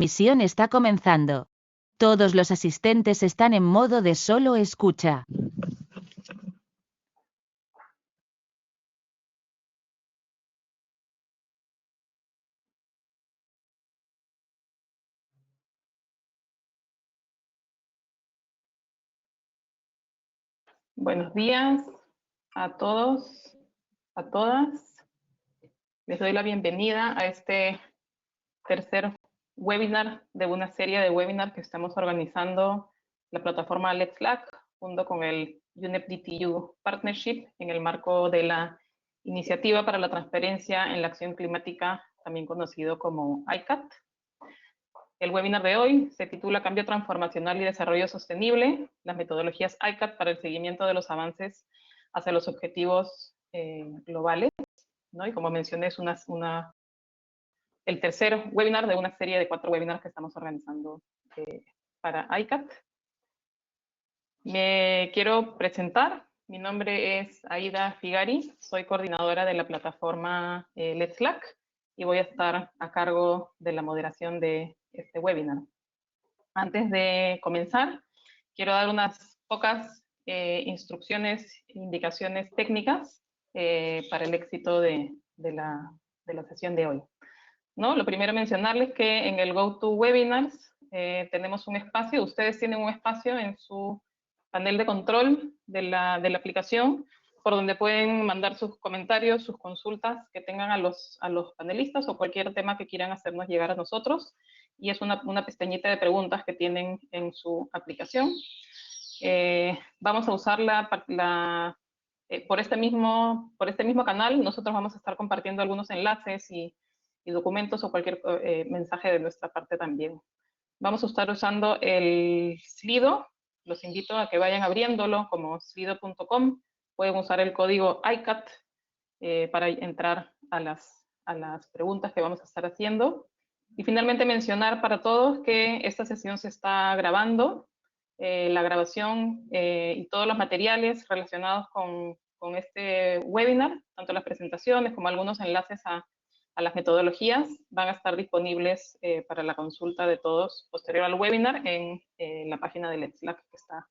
Misión está comenzando. Todos los asistentes están en modo de solo escucha. Buenos días a todos, a todas. Les doy la bienvenida a este tercer webinar de una serie de webinars que estamos organizando la plataforma Let's Slack junto con el UNEP DTU Partnership en el marco de la Iniciativa para la Transparencia en la Acción Climática, también conocido como ICAT. El webinar de hoy se titula Cambio Transformacional y Desarrollo Sostenible, las metodologías ICAT para el seguimiento de los avances hacia los objetivos globales, ¿no? Y como mencioné, es el tercer webinar de una serie de 4 webinars que estamos organizando para ICAT. Me quiero presentar. Mi nombre es Aida Figari, soy coordinadora de la plataforma Let's Slack y voy a estar a cargo de la moderación de este webinar. Antes de comenzar, quiero dar unas pocas instrucciones e indicaciones técnicas para el éxito de la sesión de hoy, ¿no? Lo primero, mencionarles que en el GoToWebinars tenemos un espacio, ustedes tienen un espacio en su panel de control de la aplicación, por donde pueden mandar sus comentarios, sus consultas que tengan a los panelistas o cualquier tema que quieran hacernos llegar a nosotros. Y es una pestañita de preguntas que tienen en su aplicación. Vamos a usarla por este mismo canal. Nosotros vamos a estar compartiendo algunos enlaces y documentos o cualquier mensaje de nuestra parte también. Vamos a estar usando el Slido. Los invito a que vayan abriéndolo como slido.com. Pueden usar el código ICAT para entrar a las preguntas que vamos a estar haciendo. Y finalmente mencionar para todos que esta sesión se está grabando. La grabación y todos los materiales relacionados con este webinar, tanto las presentaciones como algunos enlaces a las metodologías, van a estar disponibles para la consulta de todos posterior al webinar en la página de Let's Slack que está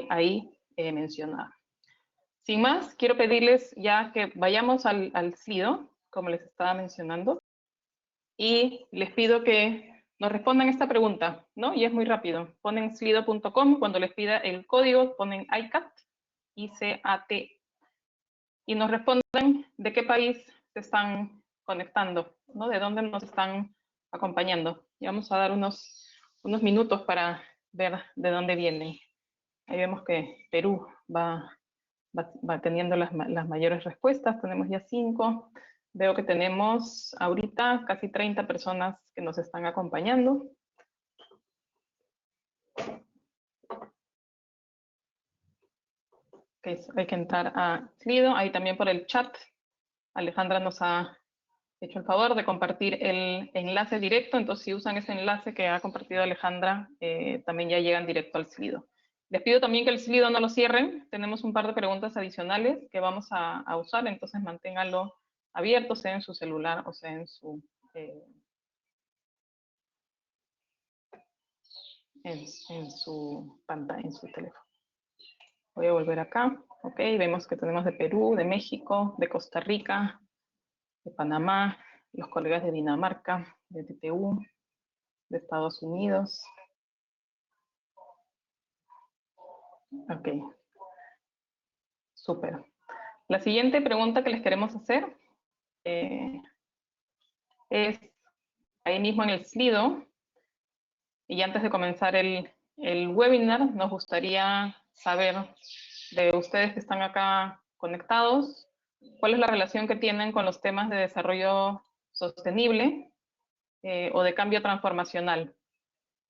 ahí mencionada. Sin más, quiero pedirles ya que vayamos al Slido, como les estaba mencionando, y les pido que nos respondan esta pregunta, ¿no? Y es muy rápido. Ponen slido.com, cuando les pida el código, ponen ICAT, I-C-A-T, y nos respondan de qué país se están conectando, ¿no? De dónde nos están acompañando. Y vamos a dar unos minutos para ver de dónde vienen. Ahí vemos que Perú va teniendo las mayores respuestas. Tenemos ya 5. Veo que tenemos ahorita casi 30 personas que nos están acompañando. Okay, hay que entrar a Slido. Ahí también por el chat, Alejandra nos ha hecho el favor de compartir el enlace directo. Entonces, si usan ese enlace que ha compartido Alejandra, también ya llegan directo al Slido. Les pido también que el Slido no lo cierren. Tenemos un par de preguntas adicionales que vamos a usar, entonces manténganlo abierto, sea en su celular o sea en su pantalla, en su teléfono. Voy a volver acá. Ok, vemos que tenemos de Perú, de México, de Costa Rica, de Panamá, los colegas de Dinamarca, de TTU, de Estados Unidos. Ok, súper. La siguiente pregunta que les queremos hacer es ahí mismo en el Slido, y antes de comenzar el webinar, nos gustaría saber de ustedes que están acá conectados, cuál es la relación que tienen con los temas de desarrollo sostenible o de cambio transformacional,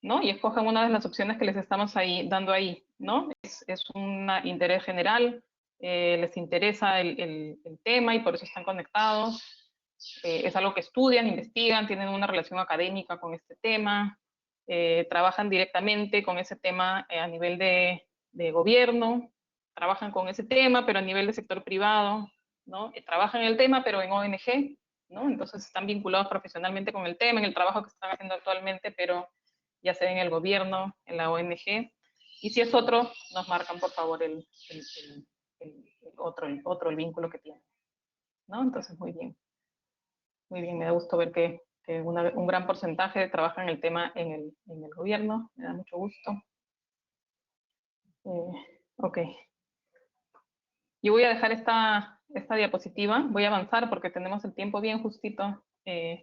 ¿no? Y escojan una de las opciones que les estamos dando ahí, ¿no? Es un interés general, les interesa el tema y por eso están conectados. Es algo que estudian, investigan, tienen una relación académica con este tema, trabajan directamente con ese tema a nivel de gobierno, trabajan con ese tema, pero a nivel de sector privado, ¿no? Trabajan en el tema, pero en ONG, ¿no? Entonces están vinculados profesionalmente con el tema, en el trabajo que están haciendo actualmente, pero ya sea en el gobierno, en la ONG, y si es otro, nos marcan por favor el otro, el vínculo que tiene, ¿no? Entonces muy bien, me da gusto ver que un gran porcentaje trabaja en el tema en el gobierno, me da mucho gusto. Ok. Yo voy a dejar esta diapositiva, voy a avanzar porque tenemos el tiempo bien justito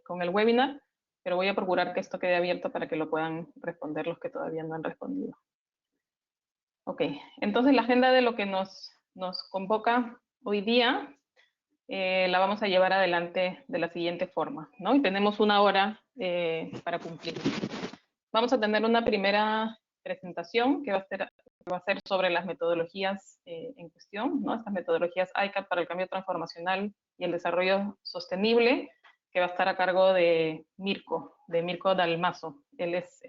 con el webinar, pero voy a procurar que esto quede abierto para que lo puedan responder los que todavía no han respondido. Ok, entonces la agenda de lo que nos convoca hoy día la vamos a llevar adelante de la siguiente forma, ¿no? Y tenemos 1 hora para cumplir. Vamos a tener una primera presentación que va a ser sobre las metodologías en cuestión, ¿no? Estas metodologías ICAT para el cambio transformacional y el desarrollo sostenible, que va a estar a cargo de Mirko Dalmaso. Él es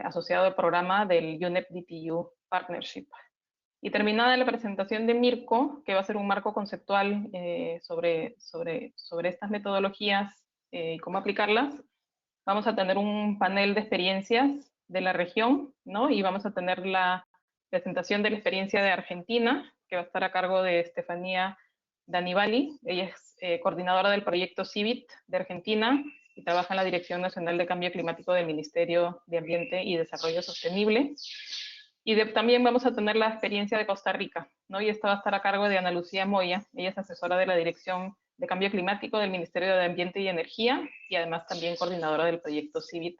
asociado al programa del UNEP DTU Partnership. Y terminada la presentación de Mirko, que va a ser un marco conceptual sobre estas metodologías y cómo aplicarlas, vamos a tener un panel de experiencias de la región, ¿no? Y vamos a tener la presentación de la experiencia de Argentina, que va a estar a cargo de Estefanía Danivali. Ella es coordinadora del proyecto CIVIT de Argentina y trabaja en la Dirección Nacional de Cambio Climático del Ministerio de Ambiente y Desarrollo Sostenible. Y también vamos a tener la experiencia de Costa Rica, ¿no? Y esta va a estar a cargo de Ana Lucía Moya. Ella es asesora de la Dirección de Cambio Climático del Ministerio de Ambiente y Energía y además también coordinadora del proyecto CIVIT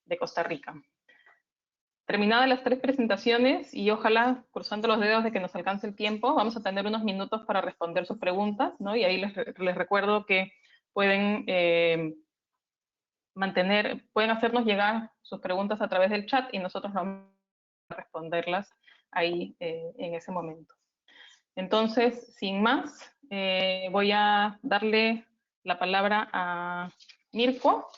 de Costa Rica. Terminadas las 3 presentaciones y ojalá, cruzando los dedos de que nos alcance el tiempo, vamos a tener unos minutos para responder sus preguntas, ¿no? Y ahí les recuerdo que pueden pueden hacernos llegar sus preguntas a través del chat y nosotros vamos a responderlas ahí en ese momento. Entonces, sin más, voy a darle la palabra a Mirko.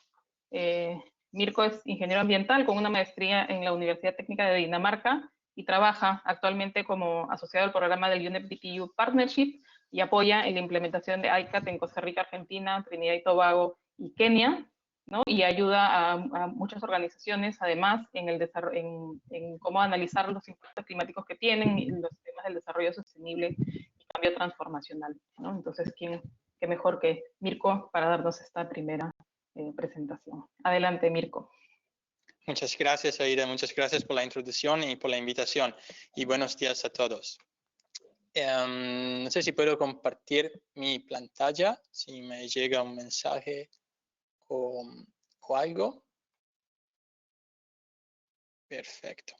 Mirko es ingeniero ambiental con una maestría en la Universidad Técnica de Dinamarca y trabaja actualmente como asociado al programa del UNEP DTU Partnership y apoya en la implementación de ICAT en Costa Rica, Argentina, Trinidad y Tobago y Kenia, ¿no? Y ayuda a muchas organizaciones, además, en cómo analizar los impactos climáticos que tienen y los temas del desarrollo sostenible y cambio transformacional, ¿no? Entonces, ¿qué mejor que Mirko para darnos esta primera presentación? Adelante, Mirko. Muchas gracias, Aida. Muchas gracias por la introducción y por la invitación. Y buenos días a todos. No sé si puedo compartir mi pantalla, si me llega un mensaje o algo. Perfecto.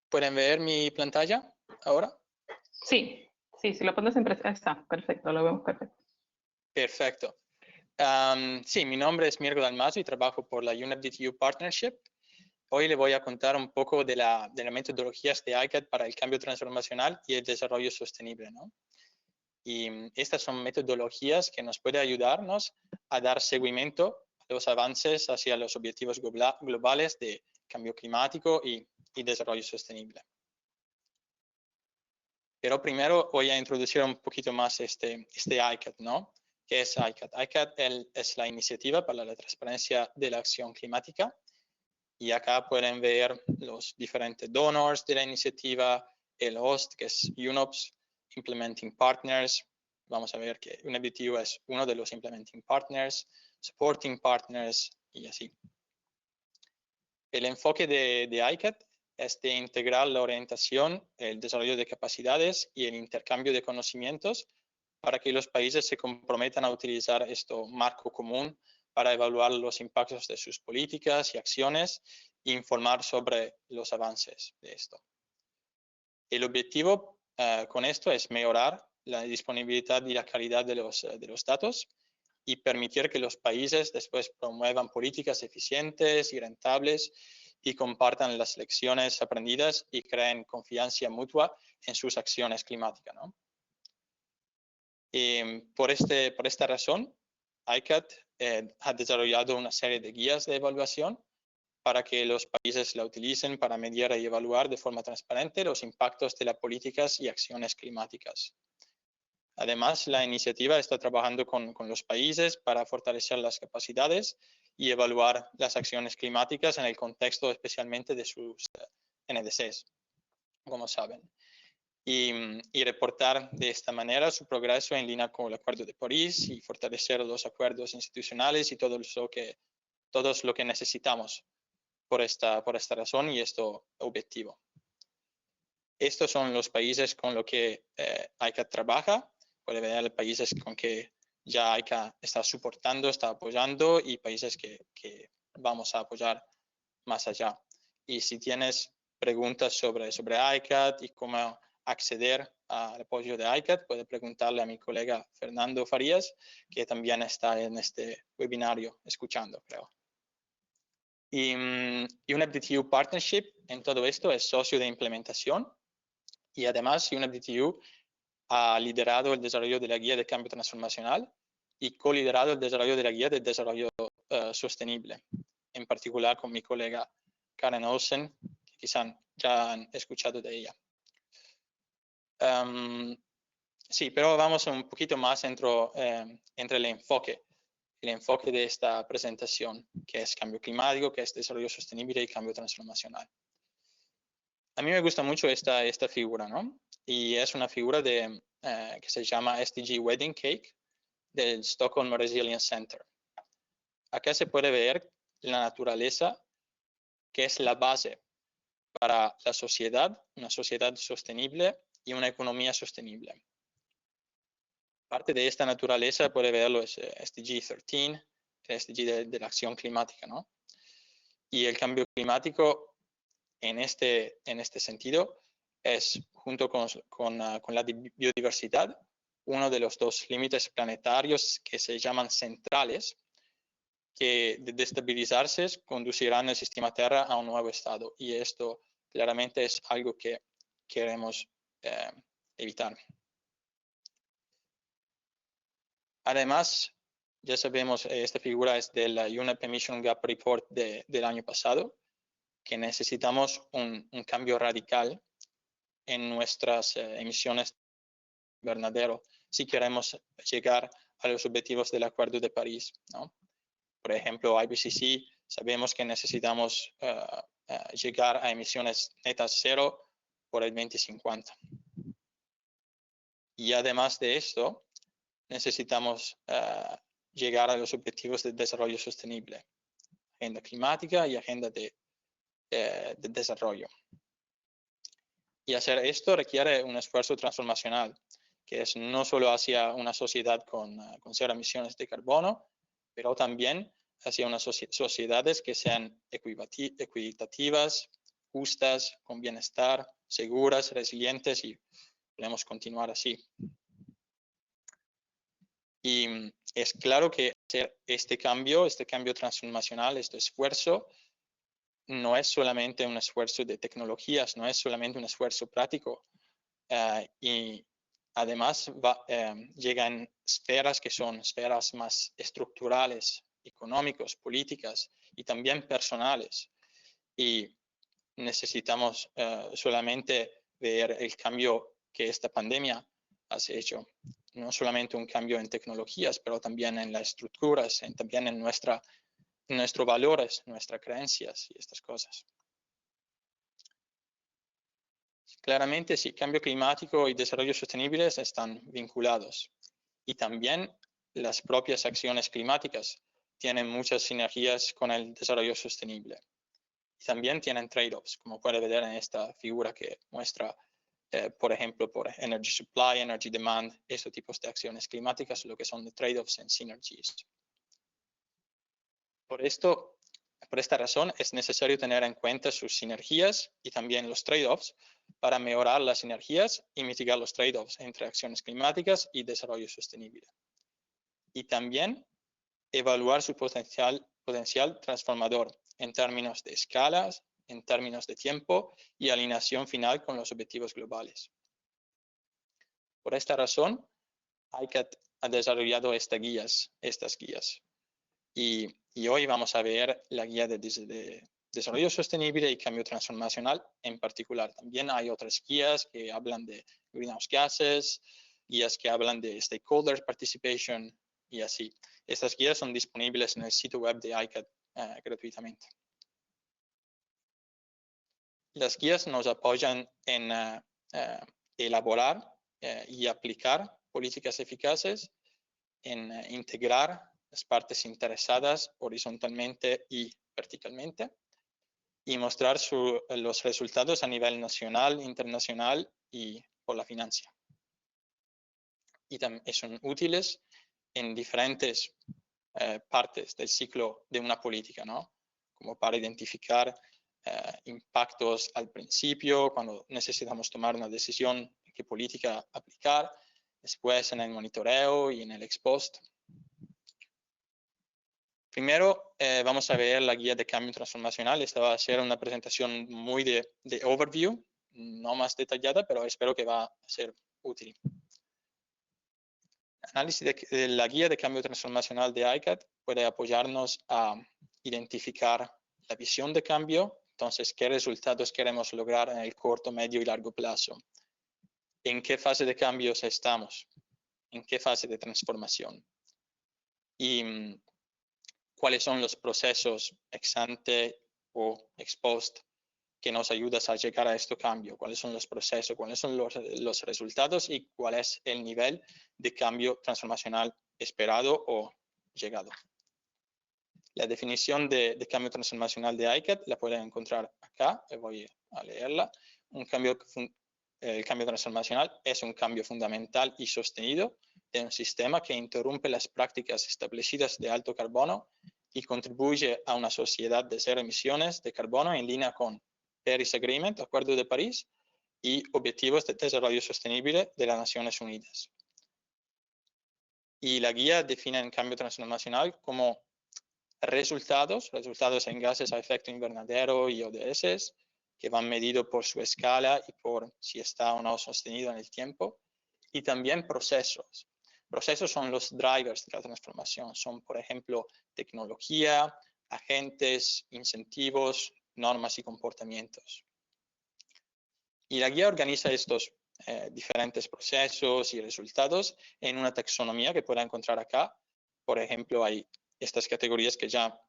¿Pueden ver mi pantalla ahora? Sí, si lo pones en presentación, está, perfecto, lo vemos perfecto. Perfecto. Sí, mi nombre es Mirko Dalmaso y trabajo por la UNEP DTU Partnership. Hoy le voy a contar un poco de las metodologías de ICAT para el cambio transformacional y el desarrollo sostenible, ¿no? Y estas son metodologías que nos pueden ayudarnos a dar seguimiento a los avances hacia los objetivos globales de cambio climático y desarrollo sostenible. Pero primero voy a introducir un poquito más este ICAT, ¿no? ¿Qué es ICAT? ICAT es la iniciativa para la transparencia de la acción climática. Y acá pueden ver los diferentes donors de la iniciativa, el host, que es UNOPS, Implementing Partners. Vamos a ver que UNEP DTU es uno de los Implementing Partners, Supporting Partners y así. El enfoque de ICAT es de integrar la orientación, el desarrollo de capacidades y el intercambio de conocimientos para que los países se comprometan a utilizar este marco común para evaluar los impactos de sus políticas y acciones e informar sobre los avances de esto. El objetivo con esto es mejorar la disponibilidad y la calidad de los datos y permitir que los países después promuevan políticas eficientes y rentables y compartan las lecciones aprendidas y creen confianza mutua en sus acciones climáticas, ¿no? Por esta razón, ICAT ha desarrollado una serie de guías de evaluación para que los países la utilicen para medir y evaluar de forma transparente los impactos de las políticas y acciones climáticas. Además, la iniciativa está trabajando con los países para fortalecer las capacidades y evaluar las acciones climáticas en el contexto especialmente de sus NDCs, como saben. Y reportar de esta manera su progreso en línea con el Acuerdo de París y fortalecer los acuerdos institucionales y todo lo que necesitamos por esta razón y este objetivo. Estos son los países con los que ICAT trabaja. Puede ver países con que ya ICAT está soportando, está apoyando y países que vamos a apoyar más allá. Y si tienes preguntas sobre ICAT y cómo acceder al apoyo de ICAT, puede preguntarle a mi colega Fernando Farías, que también está en este webinario escuchando, creo. Y UNEP-DTU Partnership en todo esto es socio de implementación y además UNEP-DTU ha liderado el desarrollo de la guía de cambio transformacional y co-liderado el desarrollo de la guía de desarrollo sostenible, en particular con mi colega Karen Olsen, que quizás ya han escuchado de ella. Sí, pero vamos un poquito más entre el enfoque de esta presentación, que es cambio climático, que es desarrollo sostenible y cambio transformacional. A mí me gusta mucho esta figura, ¿no? Y es una figura que se llama SDG Wedding Cake del Stockholm Resilience Center. Acá se puede ver la naturaleza, que es la base para la sociedad, una sociedad sostenible y una economía sostenible. Parte de esta naturaleza puede verlo es SDG 13, el SDG de la acción climática, ¿no? Y el cambio climático en este sentido es, junto con la biodiversidad, uno de los dos límites planetarios que se llaman centrales, que de destabilizarse conducirán el sistema Tierra a un nuevo estado. Y esto claramente es algo que queremos evitar. Además, ya sabemos, esta figura es de la UNEP Emission Gap Report del año pasado, que necesitamos un cambio radical en nuestras emisiones invernadero si queremos llegar a los objetivos del Acuerdo de París, ¿no? Por ejemplo, IPCC, sabemos que necesitamos llegar a emisiones netas cero por el 2050. Y además de esto, necesitamos llegar a los objetivos de desarrollo sostenible, agenda climática y agenda de desarrollo. Y hacer esto requiere un esfuerzo transformacional, que es no solo hacia una sociedad con cero emisiones de carbono, pero también hacia unas sociedades que sean equitativas, justas, con bienestar, seguras, resilientes, y podemos continuar así. Y es claro que hacer este cambio transformacional, este esfuerzo, no es solamente un esfuerzo de tecnologías, no es solamente un esfuerzo práctico. Y además llegan esferas que son esferas más estructurales, económicos, políticas y también personales. Y necesitamos solamente ver el cambio que esta pandemia ha hecho. No solamente un cambio en tecnologías, pero también en las estructuras, también en nuestros valores, nuestras creencias y estas cosas. Claramente, sí, cambio climático y desarrollo sostenible están vinculados. Y también las propias acciones climáticas tienen muchas sinergias con el desarrollo sostenible. Y también tienen trade-offs, como puede ver en esta figura que muestra, por ejemplo, por energy supply, energy demand, estos tipos de acciones climáticas, lo que son de trade-offs en synergies. Por esta razón, es necesario tener en cuenta sus sinergias y también los trade-offs para mejorar las sinergias y mitigar los trade-offs entre acciones climáticas y desarrollo sostenible. Y también evaluar su potencial transformador en términos de escalas, en términos de tiempo y alineación final con los objetivos globales. Por esta razón, ICAT ha desarrollado estas guías. Y hoy vamos a ver la guía de desarrollo sostenible y cambio transformacional en particular. También hay otras guías que hablan de greenhouse gases, guías que hablan de stakeholder participation y así. Estas guías son disponibles en el sitio web de ICAT gratuitamente. Las guías nos apoyan en elaborar y aplicar políticas eficaces, en integrar las partes interesadas horizontalmente y verticalmente, y mostrar los resultados a nivel nacional, internacional y por la financia. Y también son útiles en diferentes partes del ciclo de una política, ¿no? Como para identificar impactos al principio, cuando necesitamos tomar una decisión de qué política aplicar, después en el monitoreo y en el ex post. Primero vamos a ver la guía de cambio transformacional. Esta va a ser una presentación muy de overview, no más detallada, pero espero que va a ser útil. Análisis de la guía de cambio transformacional de ICAT puede apoyarnos a identificar la visión de cambio. Entonces, ¿qué resultados queremos lograr en el corto, medio y largo plazo? ¿En qué fase de cambios estamos? ¿En qué fase de transformación? Y cuáles son los procesos ex ante o ex post que nos ayudan a llegar a este cambio, cuáles son los procesos, cuáles son los resultados y cuál es el nivel de cambio transformacional esperado o llegado. La definición de cambio transformacional de ICAT la pueden encontrar acá, voy a leerla. El cambio transformacional es un cambio fundamental y sostenido de un sistema que interrumpe las prácticas establecidas de alto carbono y contribuye a una sociedad de cero emisiones de carbono en línea con Paris Agreement, Acuerdo de París, y Objetivos de Desarrollo Sostenible de las Naciones Unidas. Y la guía define el cambio transformacional como resultados en gases a efecto invernadero y ODS, que van medidos por su escala y por si está o no sostenido en el tiempo, y también procesos. Procesos son los drivers de la transformación, son por ejemplo tecnología, agentes, incentivos, normas y comportamientos. Y la guía organiza estos diferentes procesos y resultados en una taxonomía que pueden encontrar acá. Por ejemplo, hay estas categorías que ya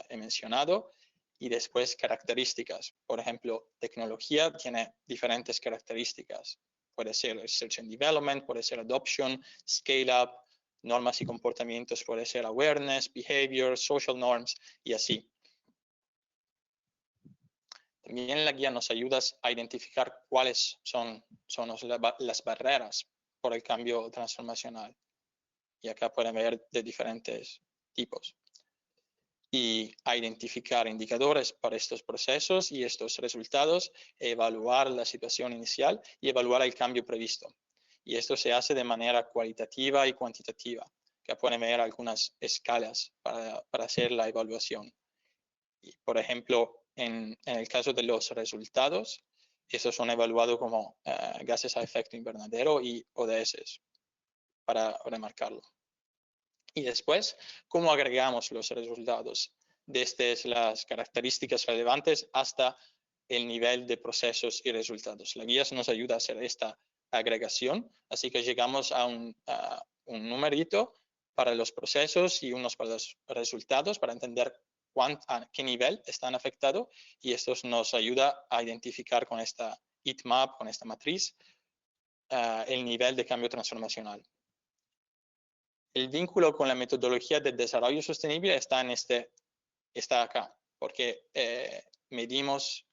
he mencionado y después características. Por ejemplo, tecnología tiene diferentes características. Puede ser Research and Development, puede ser Adoption, Scale Up, normas y comportamientos, puede ser Awareness, Behavior, Social Norms y así. También la guía nos ayuda a identificar cuáles son las barreras por el cambio transformacional. Y acá pueden ver de diferentes tipos. Y a identificar indicadores para estos procesos y estos resultados, evaluar la situación inicial y evaluar el cambio previsto. Y esto se hace de manera cualitativa y cuantitativa, que pueden ver algunas escalas para hacer la evaluación. Y, por ejemplo, en el caso de los resultados, estos son evaluados como gases a efecto invernadero y ODS, para remarcarlo. Y después, ¿cómo agregamos los resultados? Desde las características relevantes hasta el nivel de procesos y resultados. La guía nos ayuda a hacer esta agregación, así que llegamos a un numerito para los procesos y unos para los resultados, para entender a qué nivel están afectados, y esto nos ayuda a identificar con esta heatmap, con esta matriz, el nivel de cambio transformacional. El vínculo con la metodología de desarrollo sostenible está acá, porque medimos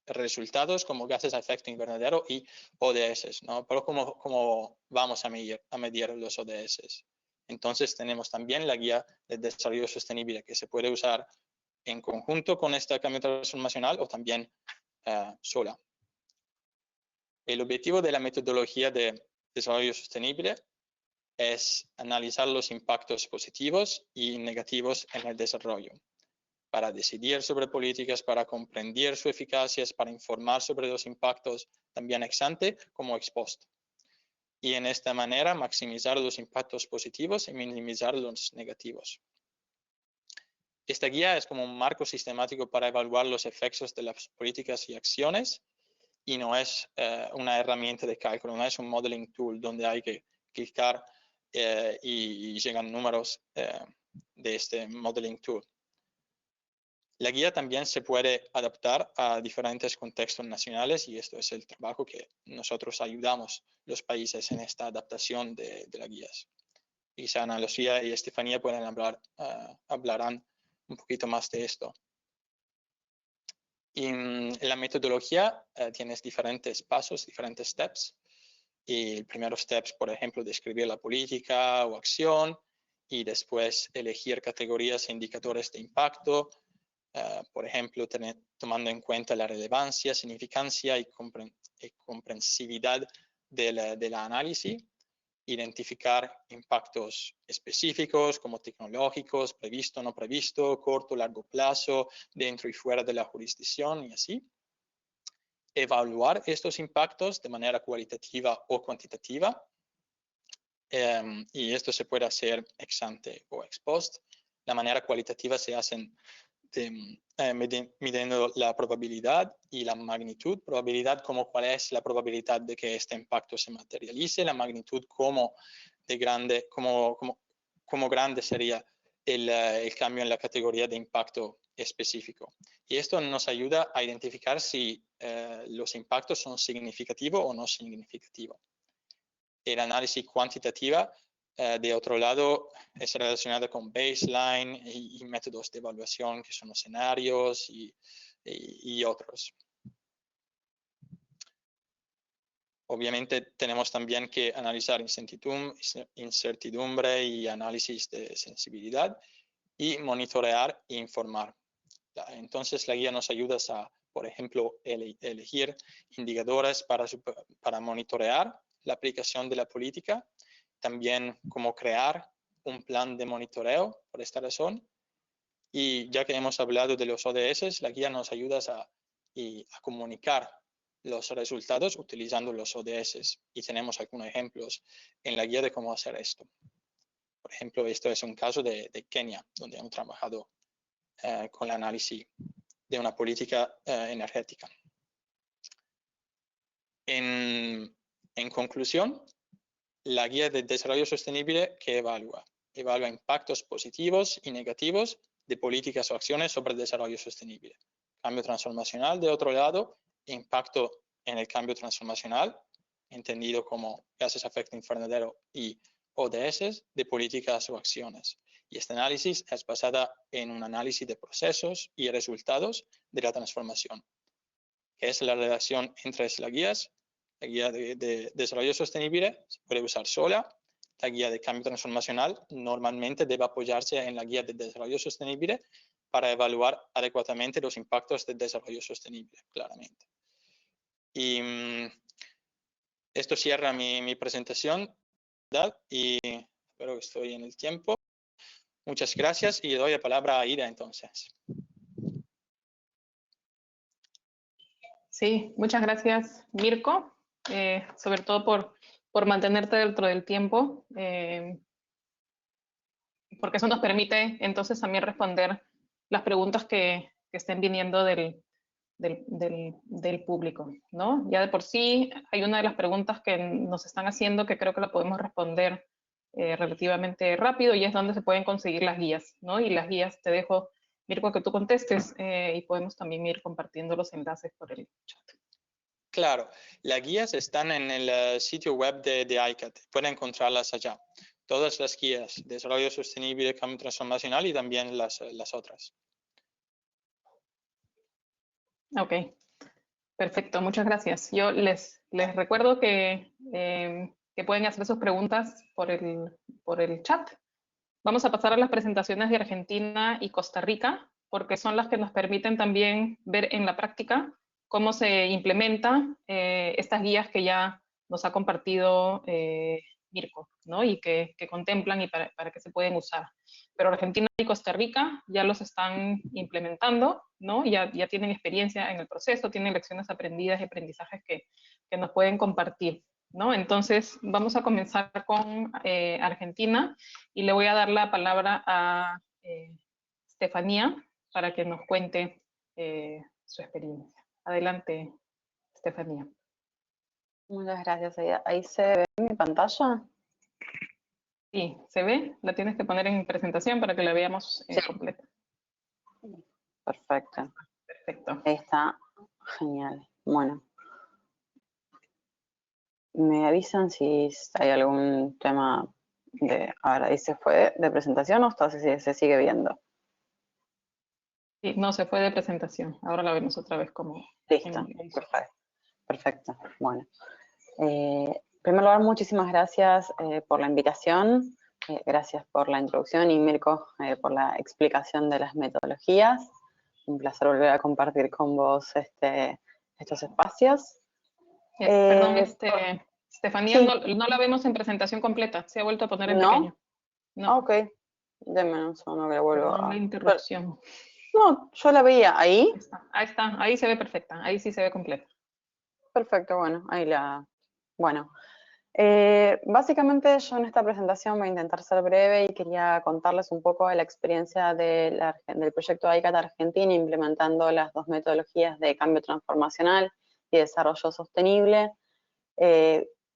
resultados como gases a efecto invernadero y ODS, ¿no? Pero ¿cómo vamos a medir los ODS? Entonces tenemos también la guía de desarrollo sostenible que se puede usar en conjunto con este cambio transformacional o también sola. El objetivo de la metodología de desarrollo sostenible es analizar los impactos positivos y negativos en el desarrollo, para decidir sobre políticas, para comprender su eficacia, para informar sobre los impactos también ex ante como ex post. Y en esta manera maximizar los impactos positivos y minimizar los negativos. Esta guía es como un marco sistemático para evaluar los efectos de las políticas y acciones, y no es una herramienta de cálculo, no es un modeling tool donde hay que clicar y llegan números de este Modeling Tool. La guía también se puede adaptar a diferentes contextos nacionales y esto es el trabajo que nosotros ayudamos los países en esta adaptación de las guías. Quizá Ana Lucía y Estefanía pueden hablarán un poquito más de esto. Y en la metodología tienes diferentes pasos, diferentes steps. Y el primer step, por ejemplo, describir la política o acción y después elegir categorías e indicadores de impacto. Por ejemplo, tomando en cuenta la relevancia, significancia y comprensibilidad del análisis. Identificar impactos específicos como tecnológicos, previsto, no previsto, corto, largo plazo, dentro y fuera de la jurisdicción y así. Evaluar estos impactos de manera cualitativa o cuantitativa. Y esto se puede hacer ex ante o ex post. La manera cualitativa se hace midiendo la probabilidad y la magnitud. Probabilidad como cuál es la probabilidad de que este impacto se materialice, la magnitud como grande sería el cambio en la categoría de impacto específico. Y esto nos ayuda a identificar si los impactos son significativos o no significativos. El análisis cuantitativo, de otro lado, es relacionado con baseline y métodos de evaluación que son los escenarios y otros. Obviamente tenemos también que analizar incertidumbre y análisis de sensibilidad y monitorear e informar. Entonces la guía nos ayuda a, por ejemplo, elegir indicadores para monitorear la aplicación de la política, también cómo crear un plan de monitoreo por esta razón. Y ya que hemos hablado de los ODS, la guía nos ayuda a comunicar los resultados utilizando los ODS. Y tenemos algunos ejemplos en la guía de cómo hacer esto. Por ejemplo, esto es un caso de Kenia, donde hemos trabajado con el análisis de una política energética. En conclusión, la guía de desarrollo sostenible que evalúa impactos positivos y negativos de políticas o acciones sobre el desarrollo sostenible. Cambio transformacional, de otro lado, impacto en el cambio transformacional, entendido como gases de efecto invernadero y ODS de políticas o acciones. Y este análisis es basada en un análisis de procesos y resultados de la transformación, que es la relación entre las guías. La guía de desarrollo sostenible se puede usar sola. La guía de cambio transformacional normalmente debe apoyarse en la guía de desarrollo sostenible para evaluar adecuadamente los impactos del desarrollo sostenible, claramente. Y esto cierra mi presentación y espero que estoy en el tiempo. Muchas gracias y doy la palabra a Aida entonces. Sí, muchas gracias, Mirko, sobre todo por mantenerte dentro del tiempo, porque eso nos permite entonces también responder las preguntas que estén viniendo del público, ¿no? Ya de por sí hay una de las preguntas que nos están haciendo que creo que la podemos responder relativamente rápido y es dónde se pueden conseguir las guías, ¿no? Y las guías te dejo, Mirko, que tú contestes y podemos también ir compartiendo los enlaces por el chat. Claro, las guías están en el sitio web de ICAT, pueden encontrarlas allá. Todas las guías, desarrollo sostenible, cambio transformacional y también las otras. Ok, perfecto, muchas gracias. Yo les recuerdo que pueden hacer sus preguntas por el chat. Vamos a pasar a las presentaciones de Argentina y Costa Rica, porque son las que nos permiten también ver en la práctica cómo se implementan estas guías que ya nos ha compartido Mirko, ¿no? Y que contemplan y para qué se pueden usar. Pero Argentina y Costa Rica ya los están implementando, ¿no? Ya tienen experiencia en el proceso, tienen lecciones aprendidas y aprendizajes que nos pueden compartir, ¿no? Entonces, vamos a comenzar con Argentina y le voy a dar la palabra a Estefanía para que nos cuente su experiencia. Adelante, Estefanía. Muchas gracias, Aida. ¿Ahí se ve mi pantalla? Sí, ¿se ve? La tienes que poner en presentación para que la veamos Sí. completa. Perfecto. Perfecto. Ahí está. Genial. Bueno. Me avisan si hay algún tema de... A ver, ahí se fue de presentación o se sigue viendo. Sí, no, se fue de presentación. Ahora la vemos otra vez como... Listo. Perfecto. Perfecto. Bueno. En primer lugar, muchísimas gracias por la invitación. Gracias por la introducción y Mirko por la explicación de las metodologías. Un placer volver a compartir con vos estos espacios. Perdón, Estefanía, sí. no la vemos en presentación completa. Se ha vuelto a poner en ¿No? pequeño. No. Ok. Deme un segundo que la vuelvo Perdón la interrupción. No, yo la veía ahí. Ahí está. Ahí se ve perfecta. Ahí sí se ve completa. Perfecto, bueno, ahí la... Bueno. Básicamente yo en esta presentación voy a intentar ser breve y quería contarles un poco de la experiencia del proyecto ICAT Argentina implementando las dos metodologías de cambio transformacional y desarrollo sostenible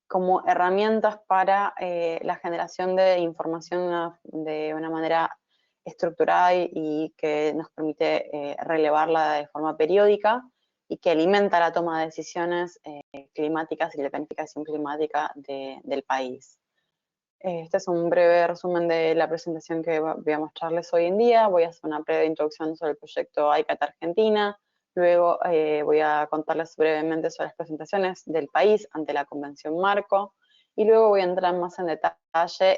como herramientas para la generación de información de una manera estructurada y que nos permite relevarla de forma periódica y que alimenta la toma de decisiones climáticas y la planificación climática del país. Este es un breve resumen de la presentación que voy a mostrarles hoy en día. Voy a hacer una breve introducción sobre el proyecto ICAT Argentina. Luego voy a contarles brevemente sobre las presentaciones del país ante la Convención Marco. Y luego voy a entrar más en detalle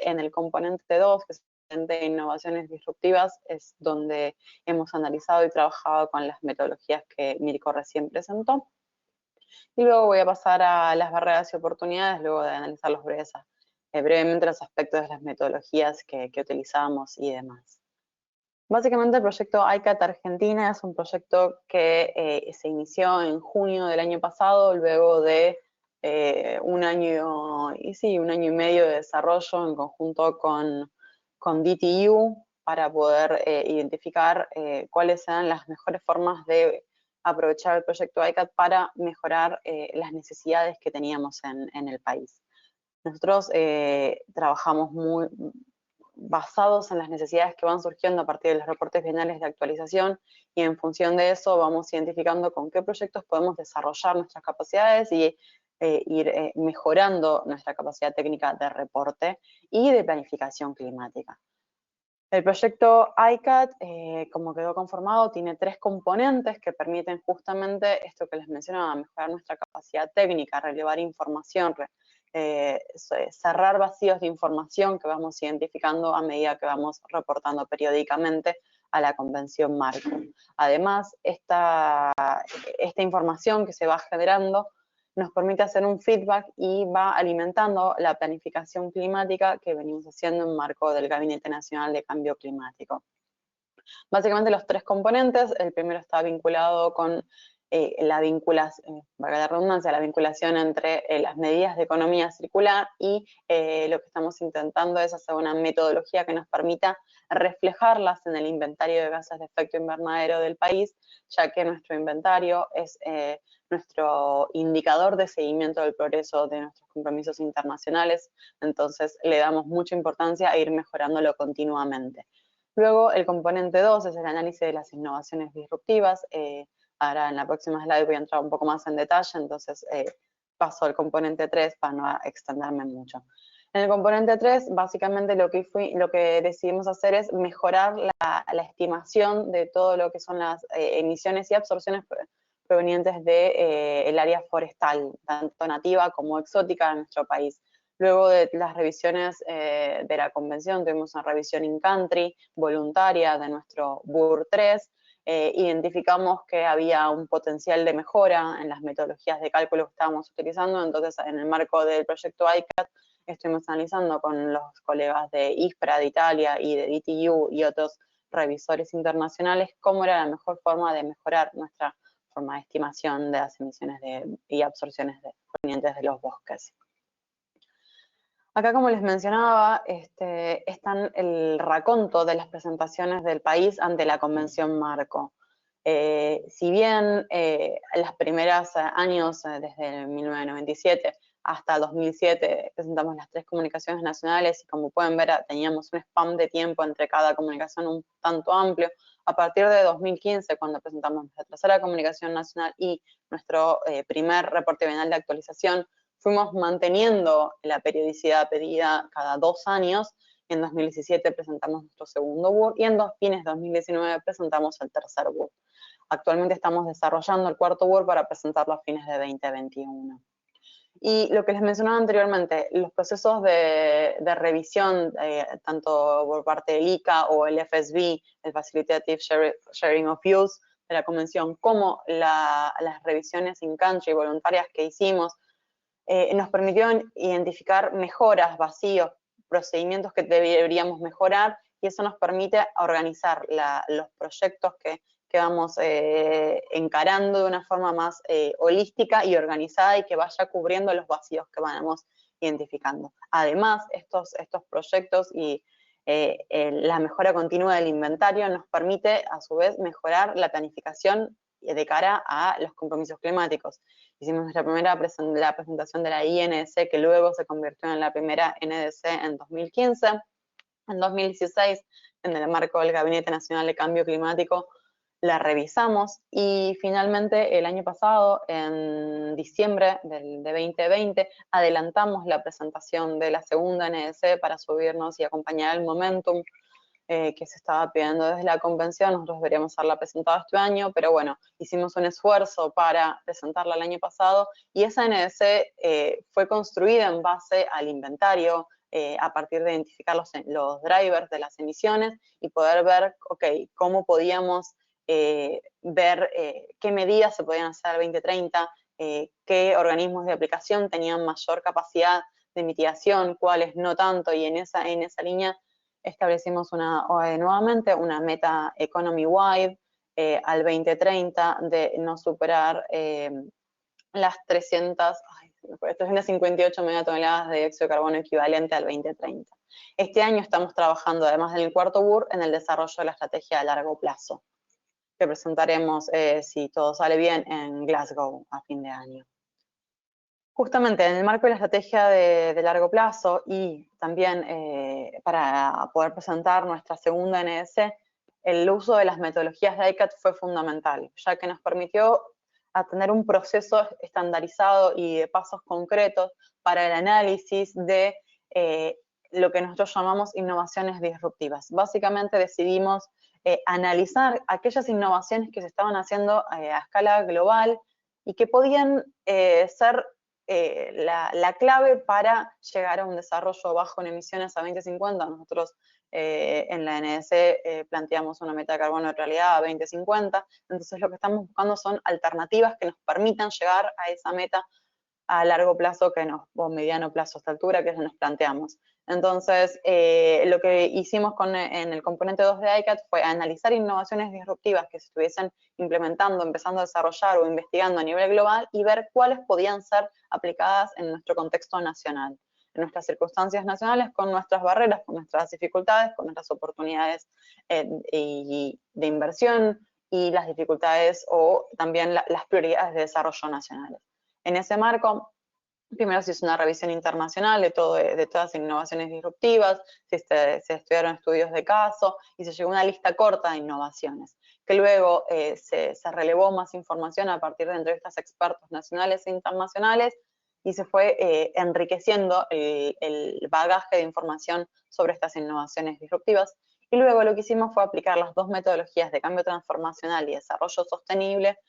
en el componente 2, que es el de innovaciones disruptivas, es donde hemos analizado y trabajado con las metodologías que Mirko recién presentó. Y luego voy a pasar a las barreras y oportunidades, luego de analizar brevemente los aspectos de las metodologías que utilizamos y demás. Básicamente el proyecto ICAT Argentina es un proyecto que se inició en junio del año pasado, luego de un año y medio de desarrollo en conjunto con DTU para poder identificar cuáles eran las mejores formas de aprovechar el proyecto ICAT para mejorar las necesidades que teníamos en el país. Nosotros trabajamos muy basados en las necesidades que van surgiendo a partir de los reportes bienales de actualización y en función de eso vamos identificando con qué proyectos podemos desarrollar nuestras capacidades y ir mejorando nuestra capacidad técnica de reporte y de planificación climática. El proyecto ICAT, como quedó conformado, tiene 3 componentes que permiten justamente esto que les mencionaba, mejorar nuestra capacidad técnica, relevar información, cerrar vacíos de información que vamos identificando a medida que vamos reportando periódicamente a la Convención Marco. Además, esta información que se va generando nos permite hacer un feedback y va alimentando la planificación climática que venimos haciendo en marco del Gabinete Nacional de Cambio Climático. Básicamente los 3 componentes, el primero está vinculado con la vinculación, valga la redundancia, la vinculación entre las medidas de economía circular y lo que estamos intentando es hacer una metodología que nos permita reflejarlas en el inventario de gases de efecto invernadero del país, ya que nuestro inventario es nuestro indicador de seguimiento del progreso de nuestros compromisos internacionales, entonces le damos mucha importancia a ir mejorándolo continuamente. Luego, el componente 2 es el análisis de las innovaciones disruptivas. Ahora en la próxima slide voy a entrar un poco más en detalle, entonces paso al componente 3 para no extenderme mucho. En el componente 3, básicamente lo que decidimos hacer es mejorar la estimación de todo lo que son las emisiones y absorciones provenientes del área forestal, tanto nativa como exótica de nuestro país. Luego de las revisiones de la convención, tuvimos una revisión in-country voluntaria de nuestro BUR 3, identificamos que había un potencial de mejora en las metodologías de cálculo que estábamos utilizando, entonces en el marco del proyecto ICAT estuvimos analizando con los colegas de ISPRA de Italia y de DTU y otros revisores internacionales cómo era la mejor forma de mejorar nuestra forma de estimación de las emisiones y absorciones provenientes de los bosques. Acá, como les mencionaba, están el raconto de las presentaciones del país ante la Convención Marco. Si bien los primeros años, desde 1997, hasta 2007 presentamos las 3 comunicaciones nacionales y como pueden ver teníamos un spam de tiempo entre cada comunicación un tanto amplio. A partir de 2015, cuando presentamos la tercera comunicación nacional y nuestro primer reporte bienal de actualización, fuimos manteniendo la periodicidad pedida cada 2 años. En 2017 presentamos nuestro segundo WUR y en fines de 2019 presentamos el tercer WUR. Actualmente estamos desarrollando el cuarto WUR para presentarlo a fines de 2021. Y lo que les mencionaba anteriormente, los procesos de revisión, tanto por parte del ICA o el FSB, el Facilitative Sharing of Views de la Convención, como las revisiones in country voluntarias que hicimos, nos permitieron identificar mejoras, vacíos, procedimientos que deberíamos mejorar, y eso nos permite organizar los proyectos que vamos encarando de una forma más holística y organizada y que vaya cubriendo los vacíos que vamos identificando. Además, estos proyectos y la mejora continua del inventario nos permite, a su vez, mejorar la planificación de cara a los compromisos climáticos. Hicimos nuestra primera la presentación de la INDC, que luego se convirtió en la primera NDC en 2015. En 2016, en el marco del Gabinete Nacional de Cambio Climático, la revisamos y finalmente el año pasado, en diciembre de 2020, adelantamos la presentación de la segunda NDC para subirnos y acompañar el momentum que se estaba pidiendo desde la convención. Nosotros deberíamos haberla presentado este año, pero bueno, hicimos un esfuerzo para presentarla el año pasado y esa NDC fue construida en base al inventario, a partir de identificar los drivers de las emisiones y poder ver, cómo podíamos ver qué medidas se podían hacer al 2030, qué organismos de aplicación tenían mayor capacidad de mitigación, cuáles no tanto, y en esa línea establecimos nuevamente una meta economy-wide al 2030 de no superar las 358 megatoneladas de dióxido de carbono equivalente al 2030. Este año estamos trabajando, además del cuarto WUR, en el desarrollo de la estrategia a largo plazo, que presentaremos, si todo sale bien, en Glasgow a fin de año. Justamente en el marco de la estrategia de largo plazo y también para poder presentar nuestra segunda NDC, el uso de las metodologías de ICCAT fue fundamental, ya que nos permitió tener un proceso estandarizado y de pasos concretos para el análisis de lo que nosotros llamamos innovaciones disruptivas. Básicamente decidimos analizar aquellas innovaciones que se estaban haciendo a escala global y que podían ser la clave para llegar a un desarrollo bajo en emisiones a 2050. Nosotros en la NDC planteamos una meta de carbono neutralidad a 2050, entonces lo que estamos buscando son alternativas que nos permitan llegar a esa meta a largo plazo o mediano plazo a esta altura que nos planteamos. Entonces, lo que hicimos en el componente 2 de ICCAT fue analizar innovaciones disruptivas que se estuviesen implementando, empezando a desarrollar o investigando a nivel global y ver cuáles podían ser aplicadas en nuestro contexto nacional, en nuestras circunstancias nacionales, con nuestras barreras, con nuestras dificultades, con nuestras oportunidades de inversión y las dificultades o también las prioridades de desarrollo nacionales. En ese marco, primero se hizo una revisión internacional de todas las innovaciones disruptivas, se estudiaron estudios de caso y se llegó a una lista corta de innovaciones, que luego se relevó más información a partir de entrevistas a expertos nacionales e internacionales y se fue enriqueciendo el bagaje de información sobre estas innovaciones disruptivas. Y luego lo que hicimos fue aplicar las 2 metodologías de cambio transformacional y desarrollo sostenible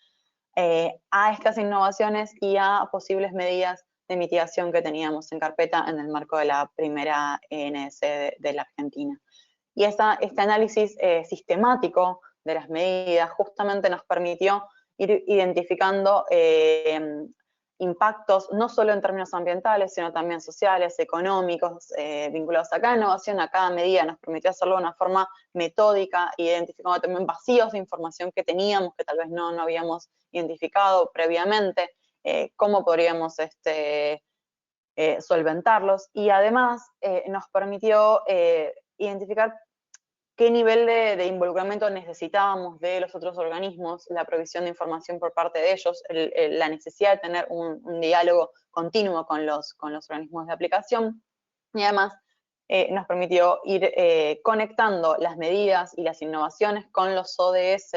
a estas innovaciones y a posibles medidas de mitigación que teníamos en carpeta en el marco de la primera NDC de la Argentina. Y este análisis sistemático de las medidas justamente nos permitió ir identificando impactos no solo en términos ambientales, sino también sociales, económicos, vinculados a cada innovación, a cada medida. Nos permitió hacerlo de una forma metódica, identificando también vacíos de información que teníamos, que tal vez no habíamos identificado previamente, cómo podríamos solventarlos, y además nos permitió identificar qué nivel de involucramiento necesitábamos de los otros organismos, la provisión de información por parte de ellos, la necesidad de tener un diálogo continuo con los organismos de aplicación, y además nos permitió ir conectando las medidas y las innovaciones con los ODS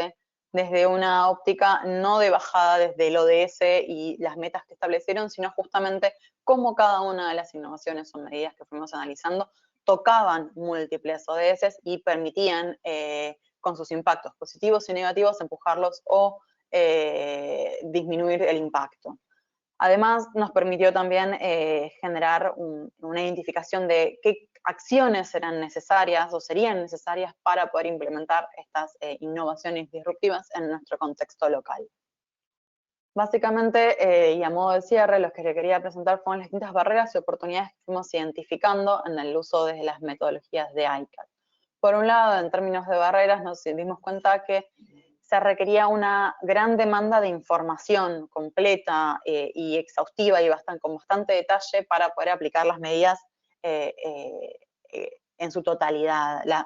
desde una óptica no de bajada desde el ODS y las metas que establecieron, sino justamente cómo cada una de las innovaciones o medidas que fuimos analizando tocaban múltiples ODS y permitían, con sus impactos positivos y negativos, empujarlos o disminuir el impacto. Además, nos permitió también generar una identificación de qué acciones eran necesarias o serían necesarias para poder implementar estas innovaciones disruptivas en nuestro contexto local. Básicamente, y a modo de cierre, lo que le quería presentar fueron las distintas barreras y oportunidades que fuimos identificando en el uso de las metodologías de ICAT. Por un lado, en términos de barreras, nos dimos cuenta que se requería una gran demanda de información completa y exhaustiva y con bastante detalle para poder aplicar las medidas en su totalidad, las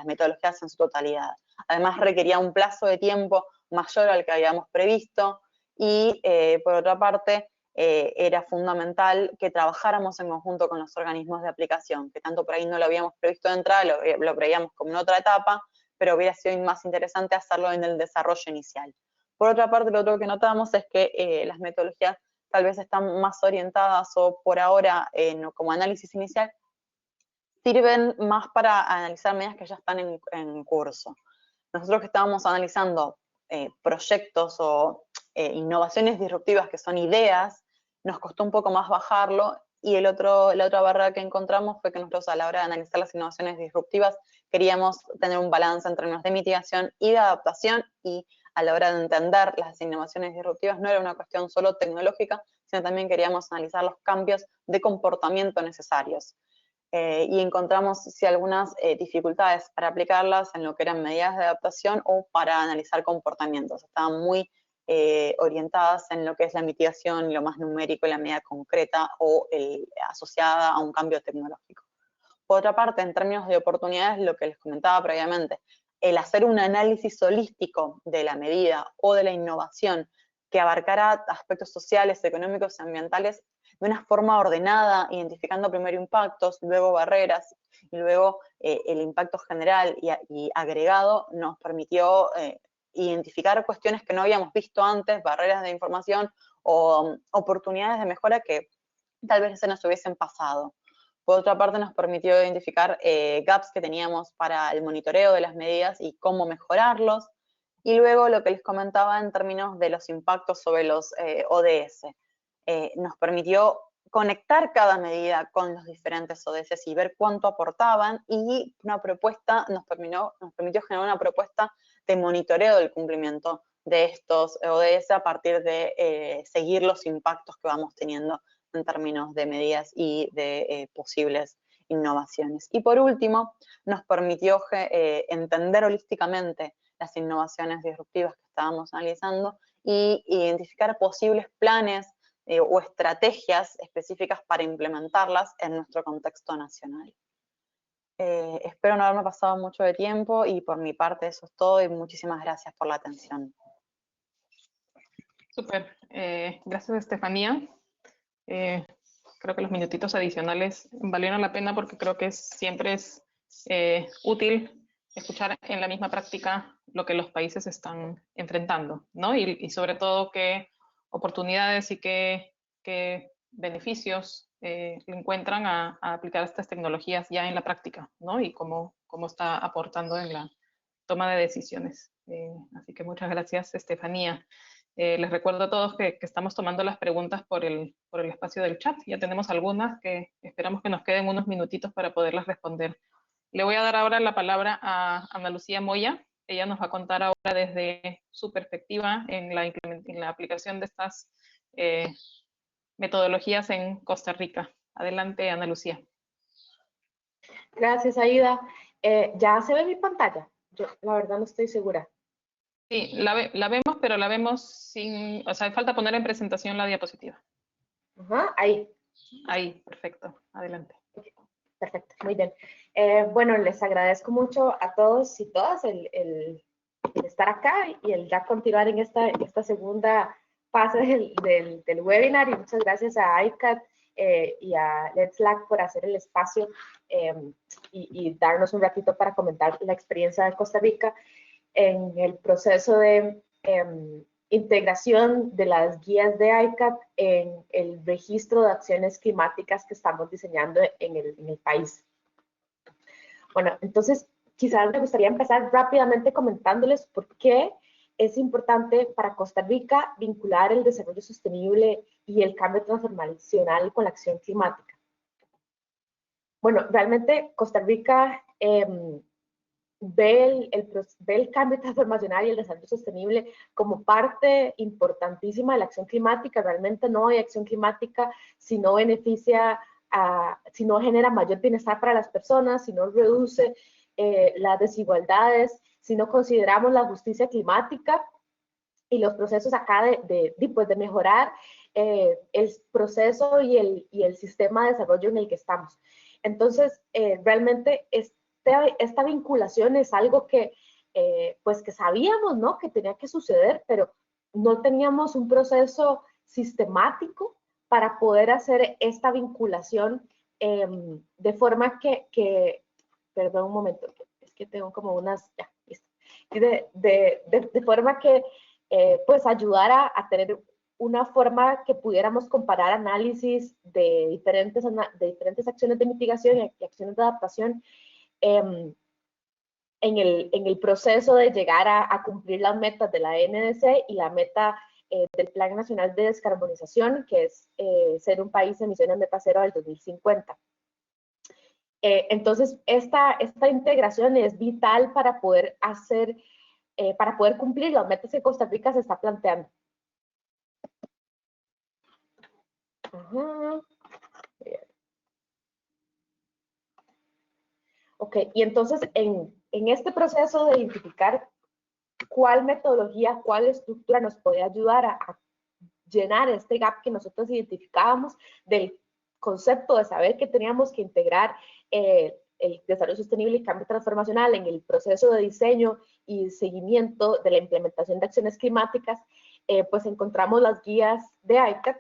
metodologías en su totalidad. Además, requería un plazo de tiempo mayor al que habíamos previsto y, por otra parte, era fundamental que trabajáramos en conjunto con los organismos de aplicación, que tanto por ahí no lo habíamos previsto de entrada, lo prevíamos como en otra etapa, pero hubiera sido más interesante hacerlo en el desarrollo inicial. Por otra parte, lo otro que notamos es que las metodologías tal vez están más orientadas o por ahora como análisis inicial, sirven más para analizar medidas que ya están en curso. Nosotros que estábamos analizando proyectos o innovaciones disruptivas que son ideas, nos costó un poco más bajarlo, y la otra barrera que encontramos fue que nosotros a la hora de analizar las innovaciones disruptivas queríamos tener un balance en términos de mitigación y de adaptación, y a la hora de entender las innovaciones disruptivas no era una cuestión solo tecnológica, sino también queríamos analizar los cambios de comportamiento necesarios. Y encontramos algunas dificultades para aplicarlas en lo que eran medidas de adaptación o para analizar comportamientos. Estaban muy orientadas en lo que es la mitigación, lo más numérico, la medida concreta o asociada a un cambio tecnológico. Por otra parte, en términos de oportunidades, lo que les comentaba previamente, el hacer un análisis holístico de la medida o de la innovación que abarcara aspectos sociales, económicos y ambientales de una forma ordenada, identificando primero impactos, luego barreras y luego el impacto general y agregado, nos permitió identificar cuestiones que no habíamos visto antes, barreras de información o oportunidades de mejora que tal vez se nos hubiesen pasado. Por otra parte, nos permitió identificar gaps que teníamos para el monitoreo de las medidas y cómo mejorarlos. Y luego lo que les comentaba en términos de los impactos sobre los ODS. Nos permitió conectar cada medida con los diferentes ODS y ver cuánto aportaban, y una propuesta nos permitió generar una propuesta de monitoreo del cumplimiento de estos ODS a partir de seguir los impactos que vamos teniendo en términos de medidas y de posibles innovaciones. Y por último, nos permitió entender holísticamente las innovaciones disruptivas que estábamos analizando y identificar posibles planes o estrategias específicas para implementarlas en nuestro contexto nacional. Espero no haberme pasado mucho de tiempo, y por mi parte eso es todo, y muchísimas gracias por la atención. Súper, gracias Estefanía. Creo que los minutitos adicionales valieron la pena, porque creo que siempre es útil escuchar en la misma práctica lo que los países están enfrentando, ¿no? Y sobre todo qué oportunidades y qué beneficios le encuentran a aplicar estas tecnologías ya en la práctica, ¿no? Y cómo está aportando en la toma de decisiones. Así que muchas gracias, Estefanía. Les recuerdo a todos que estamos tomando las preguntas por el espacio del chat. Ya tenemos algunas que esperamos que nos queden unos minutitos para poderlas responder. Le voy a dar ahora la palabra a Ana Lucía Moya. Ella nos va a contar ahora desde su perspectiva en la aplicación de estas metodologías en Costa Rica. Adelante, Ana Lucía. Gracias, Aida. ¿Ya se ve mi pantalla? Yo, la verdad, no estoy segura. Sí, la vemos, pero la vemos sin... O sea, falta poner en presentación la diapositiva. Ajá, ahí. Ahí, perfecto. Adelante. Perfecto, muy bien. Bueno, les agradezco mucho a todos y todas el estar acá y el ya continuar en esta segunda fase del webinar, y muchas gracias a ICAT y a Let's Slack por hacer el espacio y darnos un ratito para comentar la experiencia de Costa Rica en el proceso de integración de las guías de ICAT en el registro de acciones climáticas que estamos diseñando en el país. Bueno, entonces quizás me gustaría empezar rápidamente comentándoles por qué es importante para Costa Rica vincular el desarrollo sostenible y el cambio transformacional con la acción climática. Bueno, realmente Costa Rica ve el cambio transformacional y el desarrollo sostenible como parte importantísima de la acción climática. Realmente no hay acción climática si no beneficia, si no genera mayor bienestar para las personas, si no reduce las desigualdades, si no consideramos la justicia climática y los procesos acá de mejorar el proceso y el sistema de desarrollo en el que estamos. Entonces, realmente esta vinculación es algo que, pues que sabíamos, ¿no?, que tenía que suceder, pero no teníamos un proceso sistemático para poder hacer esta vinculación de forma que, perdón un momento, es que tengo como unas, ya, listo, de forma que pues ayudara a tener una forma que pudiéramos comparar análisis de diferentes acciones de mitigación y acciones de adaptación en el proceso de llegar a cumplir las metas de la NDC y la meta del Plan Nacional de Descarbonización, que es ser un país de emisiones neta cero al 2050. Entonces, esta integración es vital para poder cumplir las metas que Costa Rica se está planteando. Ok, y entonces en este proceso de identificar cuál metodología, cuál estructura nos puede ayudar a llenar este gap que nosotros identificábamos del concepto de saber que teníamos que integrar el desarrollo sostenible y cambio transformacional en el proceso de diseño y seguimiento de la implementación de acciones climáticas, pues encontramos las guías de ICAT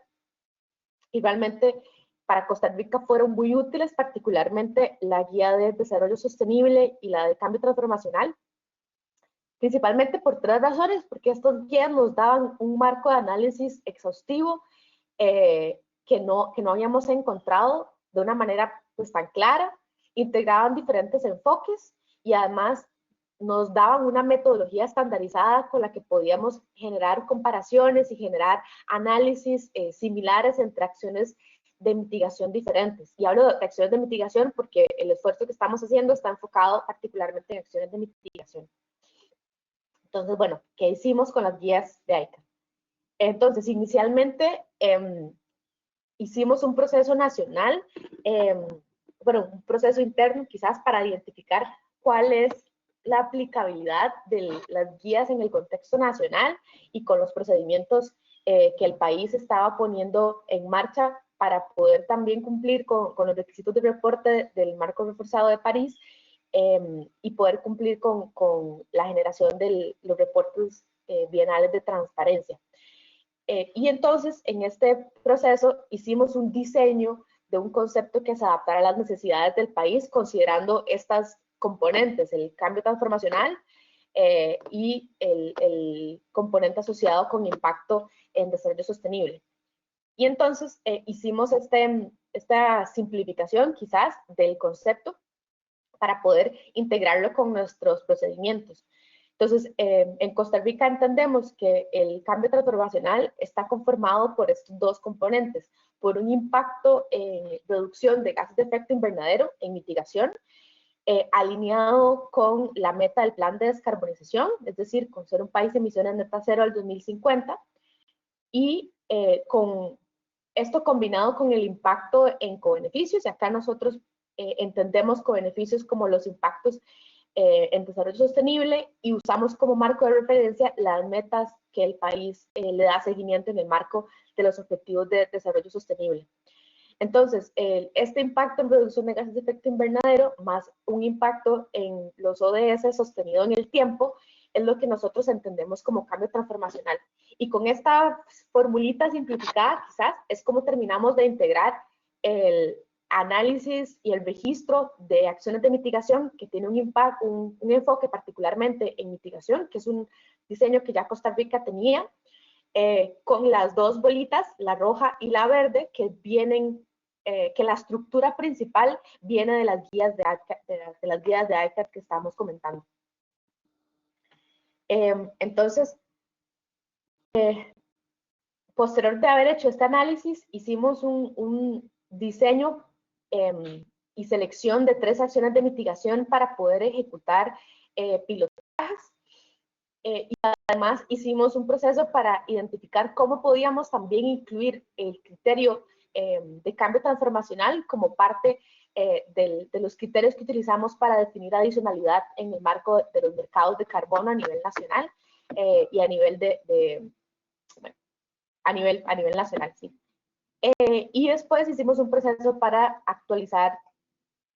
y realmente para Costa Rica fueron muy útiles, particularmente la guía de desarrollo sostenible y la de cambio transformacional, principalmente por tres razones, porque estos guías nos daban un marco de análisis exhaustivo que no habíamos encontrado de una manera pues tan clara, integraban diferentes enfoques y además nos daban una metodología estandarizada con la que podíamos generar comparaciones y generar análisis similares entre acciones de mitigación diferentes. Y hablo de acciones de mitigación porque el esfuerzo que estamos haciendo está enfocado particularmente en acciones de mitigación. Entonces, bueno, ¿qué hicimos con las guías de ICAT? Entonces, inicialmente hicimos un proceso nacional, bueno, un proceso interno quizás para identificar cuál es la aplicabilidad de las guías en el contexto nacional y con los procedimientos que el país estaba poniendo en marcha para poder también cumplir con los requisitos de reporte del marco reforzado de París y poder cumplir con la generación de los reportes bienales de transparencia. Y entonces, en este proceso, hicimos un diseño de un concepto que se adaptara a las necesidades del país, considerando estas componentes, el cambio transformacional y el componente asociado con impacto en desarrollo sostenible. Y entonces hicimos esta simplificación quizás del concepto para poder integrarlo con nuestros procedimientos. Entonces, en Costa Rica entendemos que el cambio transformacional está conformado por estos dos componentes, por un impacto en reducción de gases de efecto invernadero, en mitigación, alineado con la meta del plan de descarbonización, es decir, con ser un país de emisiones neta cero al 2050, y con esto combinado con el impacto en cobeneficios, y acá nosotros entendemos cobeneficios como los impactos en desarrollo sostenible y usamos como marco de referencia las metas que el país le da seguimiento en el marco de los objetivos de desarrollo sostenible. Entonces, este impacto en reducción de gases de efecto invernadero más un impacto en los ODS sostenido en el tiempo es lo que nosotros entendemos como cambio transformacional. Y con esta formulita simplificada, quizás, es como terminamos de integrar el análisis y el registro de acciones de mitigación que tiene un impacto, un enfoque particularmente en mitigación, que es un diseño que ya Costa Rica tenía, con las dos bolitas, la roja y la verde, que vienen, que la estructura principal viene de las guías de ICAT que estábamos comentando. Entonces, posterior de haber hecho este análisis, hicimos un diseño y selección de 3 acciones de mitigación para poder ejecutar pilotajes. Y además hicimos un proceso para identificar cómo podíamos también incluir el criterio de cambio transformacional como parte de los criterios que utilizamos para definir adicionalidad en el marco de los mercados de carbono a nivel nacional y a nivel bueno, a nivel nacional, sí. Y después hicimos un proceso para actualizar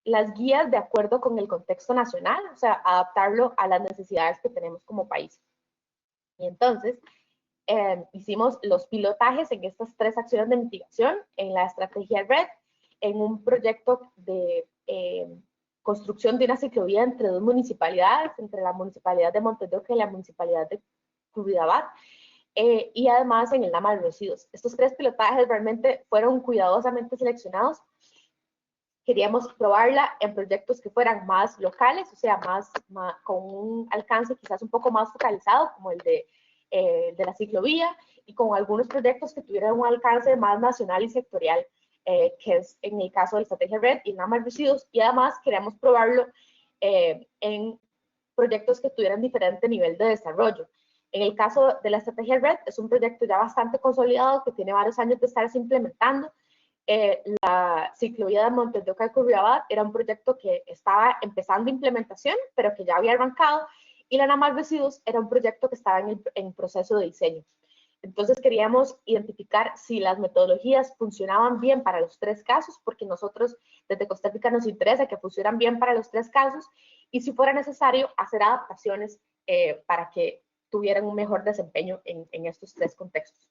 las guías de acuerdo con el contexto nacional, o sea, adaptarlo a las necesidades que tenemos como país. Y entonces, hicimos los pilotajes en estas 3 acciones de mitigación, en la estrategia RED, en un proyecto de construcción de una ciclovía entre 2 municipalidades, entre la municipalidad de Montedoca y la municipalidad de Curridabat, y además en el NAMA de residuos. Estos 3 pilotajes realmente fueron cuidadosamente seleccionados. Queríamos probarla en proyectos que fueran más locales, o sea, con un alcance quizás un poco más focalizado, como el de la ciclovía, y con algunos proyectos que tuvieran un alcance más nacional y sectorial, que es en el caso de la estrategia RED y NAMA de residuos, y además queríamos probarlo en proyectos que tuvieran diferente nivel de desarrollo. En el caso de la estrategia RED, es un proyecto ya bastante consolidado que tiene varios años de estarse implementando. La ciclovía de Montedoca y Curridabat era un proyecto que estaba empezando implementación, pero que ya había arrancado, y la NAMA Residuos era un proyecto que estaba en proceso de diseño. Entonces queríamos identificar si las metodologías funcionaban bien para los 3 casos, porque nosotros desde Costa Rica nos interesa que funcionan bien para los 3 casos, y si fuera necesario hacer adaptaciones para que tuvieran un mejor desempeño en estos 3 contextos.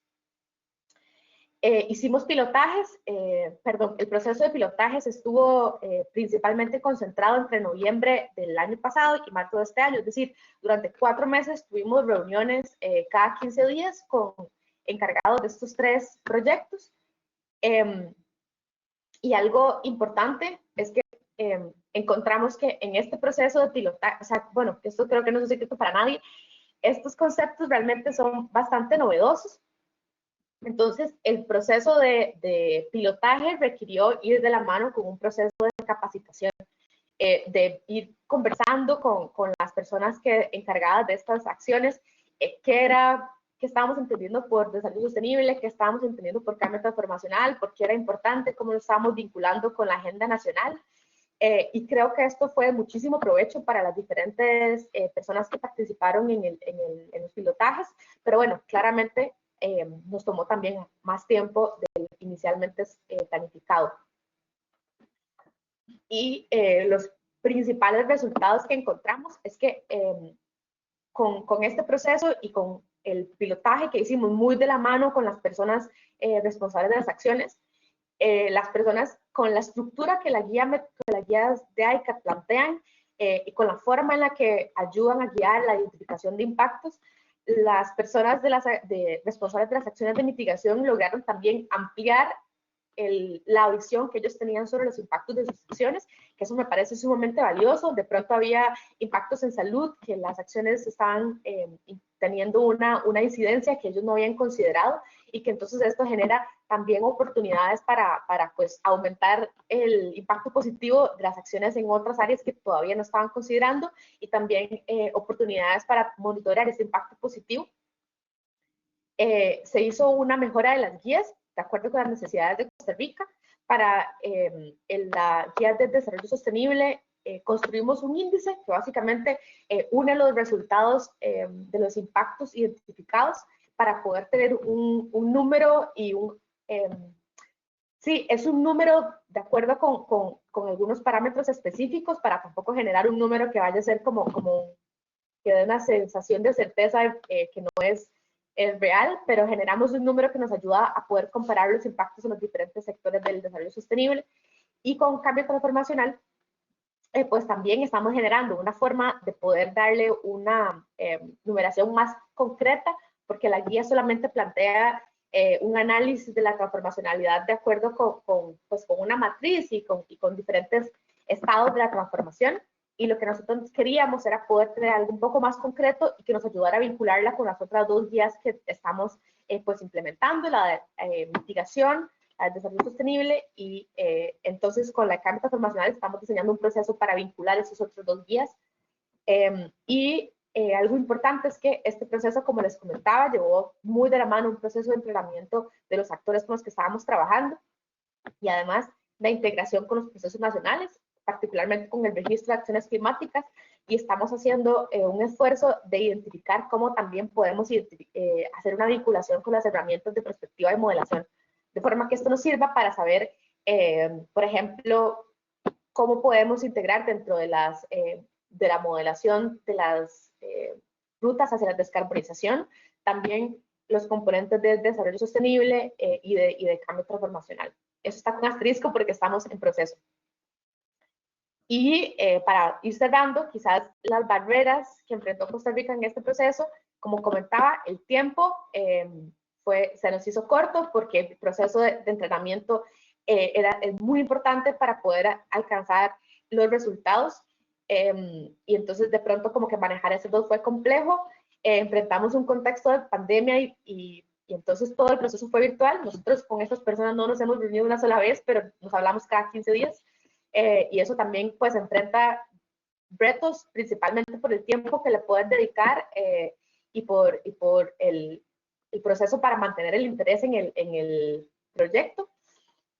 Hicimos pilotajes, el proceso de pilotajes estuvo principalmente concentrado entre noviembre del año pasado y marzo de este año, es decir, durante 4 meses tuvimos reuniones cada 15 días con encargados de estos 3 proyectos. Y algo importante es que encontramos que en este proceso de pilotaje, o sea, bueno, esto creo que no es un secreto para nadie, estos conceptos realmente son bastante novedosos. Entonces, el proceso de pilotaje requirió ir de la mano con un proceso de capacitación, de ir conversando con las personas encargadas de estas acciones, qué estábamos entendiendo por desarrollo sostenible, qué estábamos entendiendo por cambio transformacional, por qué era importante, cómo lo estábamos vinculando con la agenda nacional. Y creo que esto fue de muchísimo provecho para las diferentes personas que participaron en los pilotajes, pero bueno, claramente nos tomó también más tiempo del inicialmente planificado. Y los principales resultados que encontramos es que con este proceso y con el pilotaje que hicimos muy de la mano con las personas responsables de las acciones, las personas con la estructura que las guías de ICAT plantean y con la forma en la que ayudan a guiar la identificación de impactos, las personas responsables de las acciones de mitigación lograron también ampliar la visión que ellos tenían sobre los impactos de sus acciones, que eso me parece sumamente valioso. De pronto había impactos en salud, que las acciones estaban teniendo una incidencia que ellos no habían considerado, y que entonces esto genera también oportunidades para pues, aumentar el impacto positivo de las acciones en otras áreas que todavía no estaban considerando, y también oportunidades para monitorear ese impacto positivo. Se hizo una mejora de las guías de acuerdo con las necesidades de Costa Rica. Para la guía de desarrollo sostenible construimos un índice que básicamente une los resultados de los impactos identificados para poder tener un número y Sí, es un número de acuerdo con algunos parámetros específicos para tampoco generar un número que vaya a ser como que dé una sensación de certeza que no es real, pero generamos un número que nos ayuda a poder comparar los impactos en los diferentes sectores del desarrollo sostenible. Y con cambio transformacional, pues también estamos generando una forma de poder darle una numeración más concreta, porque la guía solamente plantea un análisis de la transformacionalidad de acuerdo con una matriz y con diferentes estados de la transformación. Y lo que nosotros queríamos era poder tener algo un poco más concreto y que nos ayudara a vincularla con las otras dos guías que estamos pues implementando, la de mitigación, la de desarrollo sostenible, y entonces con la cambio transformacional estamos diseñando un proceso para vincular esos otros dos guías. Algo importante es que este proceso, como les comentaba, llevó muy de la mano un proceso de entrenamiento de los actores con los que estábamos trabajando y además la integración con los procesos nacionales, particularmente con el registro de acciones climáticas, y estamos haciendo un esfuerzo de identificar cómo también podemos hacer una vinculación con las herramientas de perspectiva y modelación, de forma que esto nos sirva para saber, por ejemplo, cómo podemos integrar dentro de la modelación de las rutas hacia la descarbonización, también los componentes de desarrollo sostenible y de cambio transformacional. Eso está con asterisco porque estamos en proceso. Y para ir cerrando, quizás las barreras que enfrentó Costa Rica en este proceso, como comentaba, el tiempo se nos hizo corto porque el proceso de entrenamiento es muy importante para poder alcanzar los resultados. Y entonces de pronto como que manejar esos dos fue complejo. Enfrentamos un contexto de pandemia y entonces todo el proceso fue virtual. Nosotros con estas personas no nos hemos reunido una sola vez, pero nos hablamos cada 15 días. Y eso también pues enfrenta retos, principalmente por el tiempo que le puedes dedicar y por el proceso para mantener el interés en el proyecto.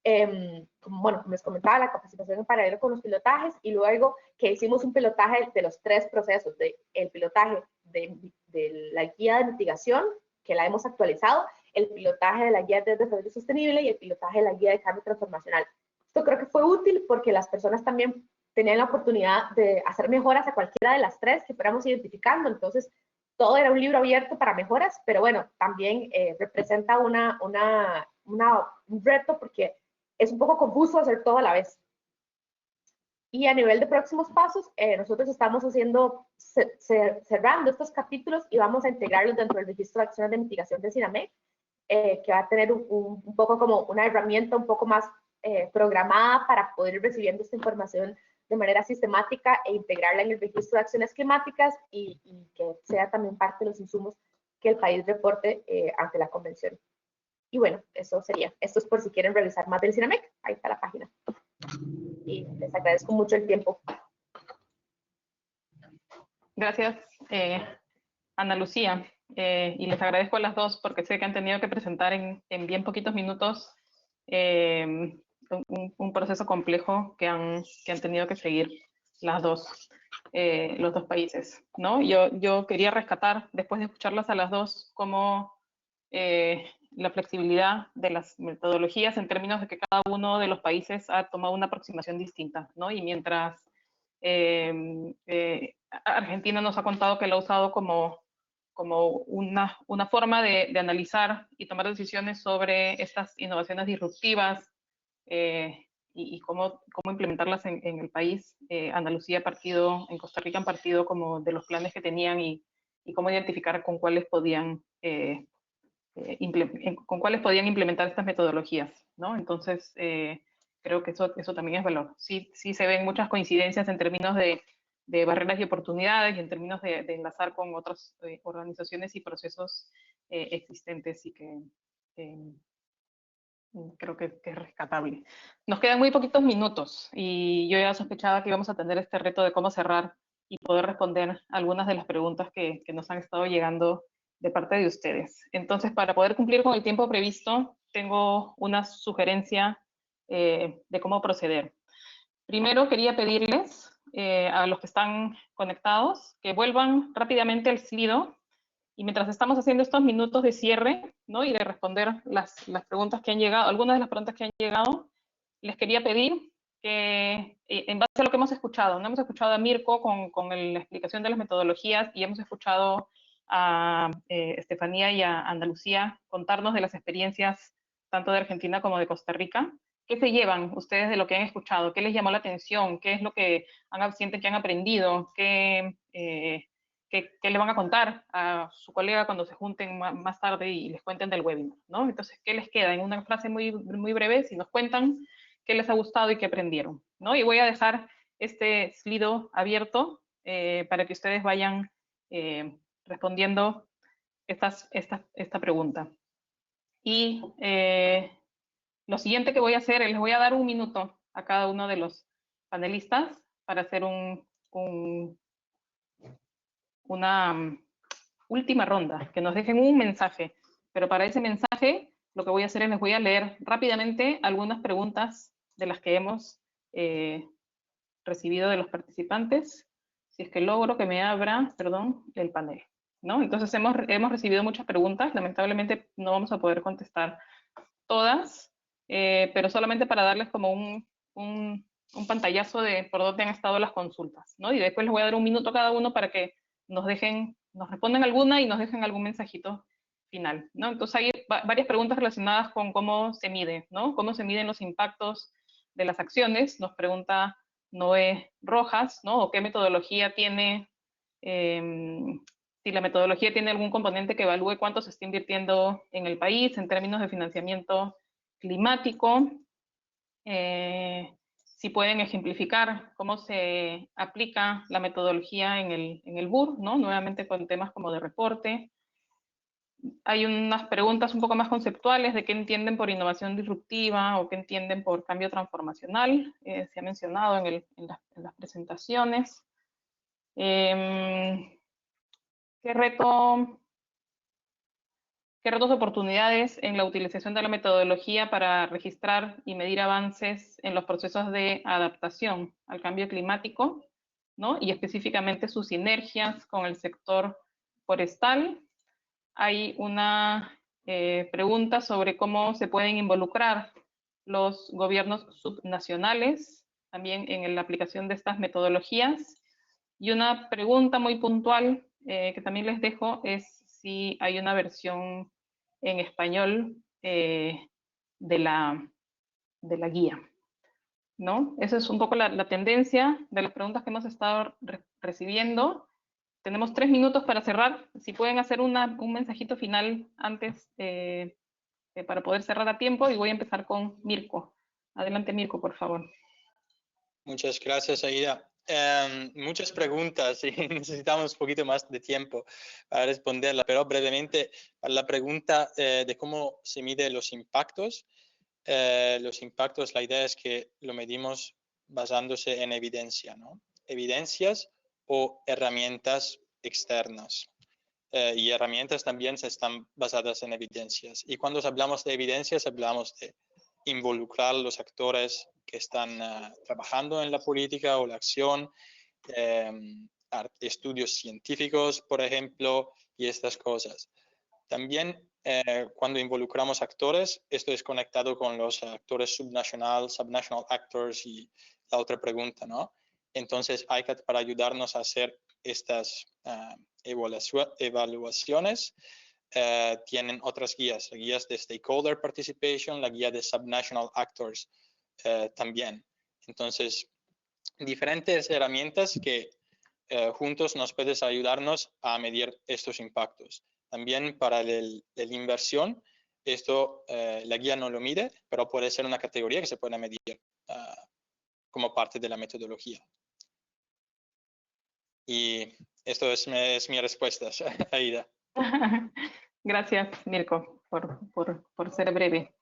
Bueno, como les comentaba, la capacitación en paralelo con los pilotajes, y luego que hicimos un pilotaje de los tres procesos, el pilotaje de la guía de mitigación, que la hemos actualizado, el pilotaje de la guía de desarrollo sostenible y el pilotaje de la guía de cambio transformacional. Esto creo que fue útil porque las personas también tenían la oportunidad de hacer mejoras a cualquiera de las tres que fuéramos identificando, entonces todo era un libro abierto para mejoras, pero bueno, también representa un reto porque es un poco confuso hacer todo a la vez. Y a nivel de próximos pasos, nosotros estamos cerrando estos capítulos y vamos a integrarlos dentro del registro de acciones de mitigación de SINAMEC, que va a tener un poco como una herramienta un poco más programada para poder ir recibiendo esta información de manera sistemática e integrarla en el registro de acciones climáticas y que sea también parte de los insumos que el país reporte ante la convención. Y bueno, eso sería. Esto es por si quieren revisar más del SINAMEC. Ahí está la página. Y les agradezco mucho el tiempo. Gracias, Ana Lucía. Y les agradezco a las dos porque sé que han tenido que presentar en bien poquitos minutos un proceso complejo que han tenido que seguir las dos, los dos países, ¿no? Yo quería rescatar, después de escucharlas a las dos, cómo la flexibilidad de las metodologías en términos de que cada uno de los países ha tomado una aproximación distinta, ¿no? Y mientras Argentina nos ha contado que lo ha usado como una forma de analizar y tomar decisiones sobre estas innovaciones disruptivas y cómo implementarlas en el país. Andalucía en Costa Rica han partido como de los planes que tenían y cómo identificar con cuáles podían implementar estas metodologías, ¿no? Entonces, creo que eso también es valor. Sí se ven muchas coincidencias en términos de barreras y oportunidades y en términos de enlazar con otras organizaciones y procesos existentes y que creo que es rescatable. Nos quedan muy poquitos minutos y yo ya sospechaba que íbamos a tener este reto de cómo cerrar y poder responder algunas de las preguntas que nos han estado llegando de parte de ustedes. Entonces, para poder cumplir con el tiempo previsto, tengo una sugerencia de cómo proceder. Primero, quería pedirles a los que están conectados que vuelvan rápidamente al Slido Y mientras estamos haciendo estos minutos de cierre, ¿no? Y de responder las preguntas que han llegado, algunas de las preguntas que han llegado, les quería pedir que, en base a lo que hemos escuchado, ¿no? Hemos escuchado a Mirko con la explicación de las metodologías y hemos escuchado a Estefanía y a Andalucía contarnos de las experiencias tanto de Argentina como de Costa Rica. ¿Qué se llevan ustedes de lo que han escuchado? ¿Qué les llamó la atención? ¿Qué es lo que sienten que han aprendido? ¿Qué le van a contar a su colega cuando se junten más tarde y les cuenten del webinar, ¿no? Entonces, ¿qué les queda? En una frase muy, muy breve, si nos cuentan qué les ha gustado y qué aprendieron, ¿no? Y voy a dejar este Slido abierto para que ustedes vayan respondiendo esta pregunta. Y lo siguiente que voy a hacer es, les voy a dar un minuto a cada uno de los panelistas para hacer una última ronda, que nos dejen un mensaje. Pero para ese mensaje, lo que voy a hacer es les voy a leer rápidamente algunas preguntas de las que hemos recibido de los participantes. Si es que logro que me abra, perdón, el panel, ¿no? Entonces hemos recibido muchas preguntas. Lamentablemente no vamos a poder contestar todas, pero solamente para darles como un pantallazo de por dónde han estado las consultas, ¿no? Y después les voy a dar un minuto a cada uno para que nos respondan alguna y nos dejen algún mensajito final, ¿no? Entonces hay varias preguntas relacionadas con cómo se mide, ¿no? Cómo se miden los impactos de las acciones. Nos pregunta Noé Rojas, ¿no? O qué metodología tiene, si la metodología tiene algún componente que evalúe cuánto se está invirtiendo en el país en términos de financiamiento climático. Si pueden ejemplificar cómo se aplica la metodología en el BUR, ¿no? Nuevamente con temas como de reporte. Hay unas preguntas un poco más conceptuales de qué entienden por innovación disruptiva o qué entienden por cambio transformacional. Se ha mencionado en las presentaciones. ¿Qué retos de oportunidades en la utilización de la metodología para registrar y medir avances en los procesos de adaptación al cambio climático, ¿no? Y específicamente sus sinergias con el sector forestal? Hay una pregunta sobre cómo se pueden involucrar los gobiernos subnacionales también en la aplicación de estas metodologías. Y una pregunta muy puntual que también les dejo es si hay una versión en español de la guía, ¿no? Esa es un poco la tendencia de las preguntas que hemos estado recibiendo. Tenemos 3 minutos para cerrar. Si pueden hacer un mensajito final antes para poder cerrar a tiempo, y voy a empezar con Mirko. Adelante, Mirko, por favor. Muchas gracias, Aida. Muchas preguntas y necesitamos un poquito más de tiempo para responderla, pero brevemente, para la pregunta de cómo se miden los impactos, la idea es que lo medimos basándose en evidencia, ¿no? Evidencias o herramientas externas. Y herramientas también están basadas en evidencias. Y cuando hablamos de evidencias, hablamos de involucrar a los actores que están trabajando en la política o la acción, estudios científicos, por ejemplo, y estas cosas. También cuando involucramos actores, esto es conectado con los actores subnational actors y la otra pregunta, ¿no? Entonces, ICAT, para ayudarnos a hacer estas evaluaciones, tienen otras guías, guías de stakeholder participation, la guía de subnational actors también. Entonces, diferentes herramientas que juntos nos pueden ayudarnos a medir estos impactos. También para la inversión, esto la guía no lo mide, pero puede ser una categoría que se puede medir como parte de la metodología. Y esto es mi respuesta, Aida. Gracias, Mirko, por ser breve.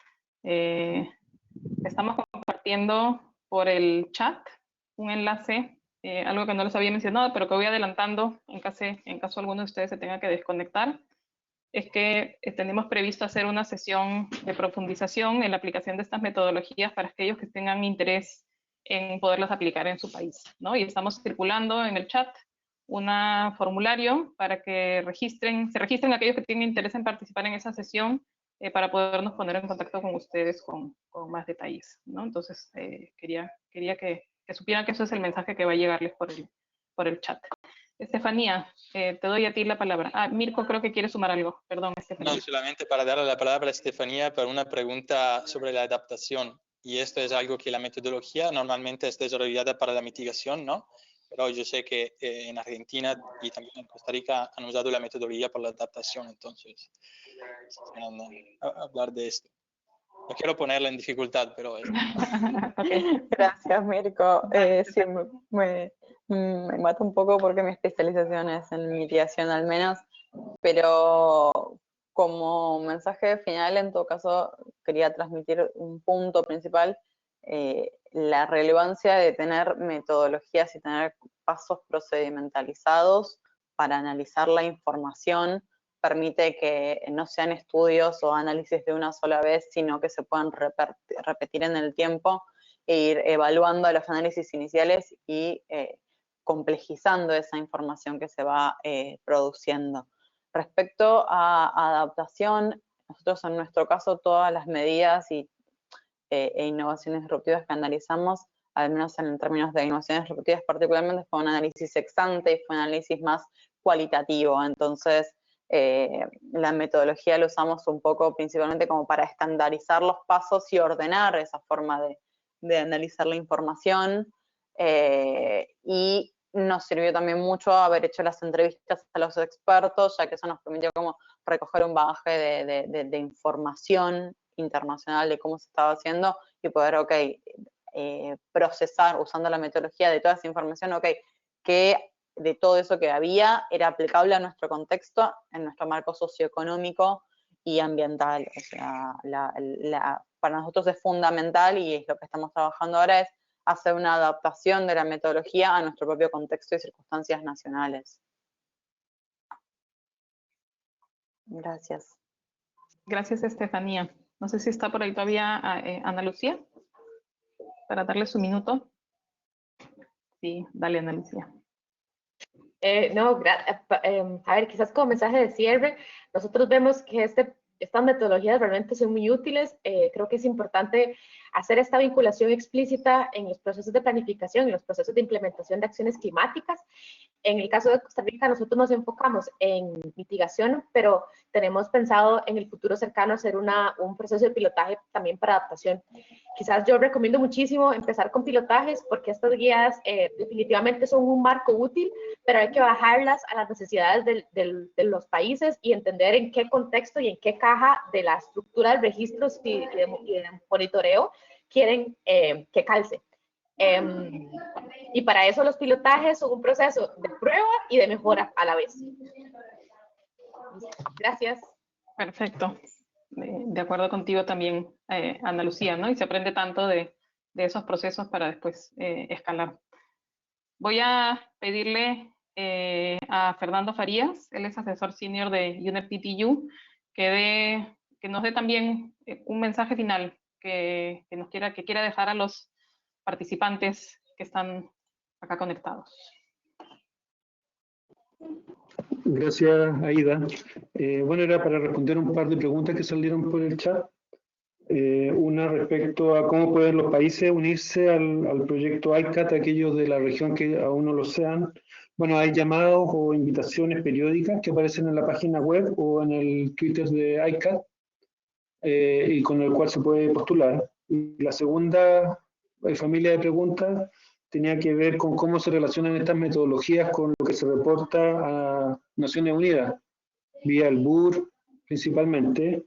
Estamos compartiendo por el chat un enlace, algo que no les había mencionado, pero que voy adelantando en caso alguno de ustedes se tenga que desconectar. Es que tenemos previsto hacer una sesión de profundización en la aplicación de estas metodologías para aquellos que tengan interés en poderlas aplicar en su país, ¿no? Y estamos circulando en el chat un formulario para que se registren aquellos que tienen interés en participar en esa sesión para podernos poner en contacto con ustedes con más detalles, ¿no? Entonces, quería que supieran que eso es el mensaje que va a llegarles por el chat. Estefanía, te doy a ti la palabra. Ah, Mirko creo que quiere sumar algo. Perdón, Estefanía. No, solamente para darle la palabra a Estefanía para una pregunta sobre la adaptación. Y esto es algo que la metodología normalmente es desarrollada para la mitigación, ¿no? Pero yo sé que en Argentina y también en Costa Rica han usado la metodología para la adaptación, entonces hablar de esto. No quiero ponerla en dificultad, pero... Okay. Gracias, Mirko. Sí, me mata un poco porque mi especialización es en mitigación al menos, pero como mensaje final, en todo caso, quería transmitir un punto principal, la relevancia de tener metodologías y tener pasos procedimentalizados para analizar la información, permite que no sean estudios o análisis de una sola vez, sino que se puedan repetir en el tiempo e ir evaluando los análisis iniciales y complejizando esa información que se va produciendo. Respecto a adaptación, nosotros en nuestro caso todas las medidas e innovaciones disruptivas que analizamos, al menos en términos de innovaciones disruptivas particularmente, fue un análisis ex ante y fue un análisis más cualitativo. Entonces, la metodología la usamos un poco principalmente como para estandarizar los pasos y ordenar esa forma de analizar la información, y nos sirvió también mucho haber hecho las entrevistas a los expertos, ya que eso nos permitió como recoger un bagaje de información internacional de cómo se estaba haciendo y poder, procesar usando la metodología de toda esa información, que de todo eso que había era aplicable a nuestro contexto, en nuestro marco socioeconómico y ambiental. O sea, para nosotros es fundamental, y es lo que estamos trabajando ahora, es hacer una adaptación de la metodología a nuestro propio contexto y circunstancias nacionales. Gracias. Gracias, Estefanía. No sé si está por ahí todavía Ana Lucía, para darle su minuto. Sí, dale, Ana Lucía. A ver, quizás como mensaje de cierre, nosotros vemos que estas metodologías realmente son muy útiles. Creo que es importante hacer esta vinculación explícita en los procesos de planificación, en los procesos de implementación de acciones climáticas. En el caso de Costa Rica, nosotros nos enfocamos en mitigación, pero tenemos pensado en el futuro cercano hacer un proceso de pilotaje también para adaptación. Quizás yo recomiendo muchísimo empezar con pilotajes, porque estas guías definitivamente son un marco útil, pero hay que bajarlas a las necesidades de los países y entender en qué contexto y en qué caja de la estructura de registros y de monitoreo quieren que calce. Y para eso los pilotajes son un proceso de prueba y de mejora a la vez. Gracias. Perfecto. De acuerdo contigo también, Ana Lucía, ¿no? Y se aprende tanto de esos procesos para después escalar. Voy a pedirle a Fernando Farías, él es asesor senior de UNEP-PTU, que nos dé también un mensaje final que quiera dejar a los participantes que están acá conectados. Gracias, Aida. Bueno, era para responder un par de preguntas que salieron por el chat. Una respecto a cómo pueden los países unirse al proyecto ICCAT, aquellos de la región que aún no lo sean. Bueno, hay llamados o invitaciones periódicas que aparecen en la página web o en el Twitter de ICCAT, y con el cual se puede postular. Y la segunda familia de preguntas tenía que ver con cómo se relacionan estas metodologías con lo que se reporta a Naciones Unidas, vía el BUR principalmente.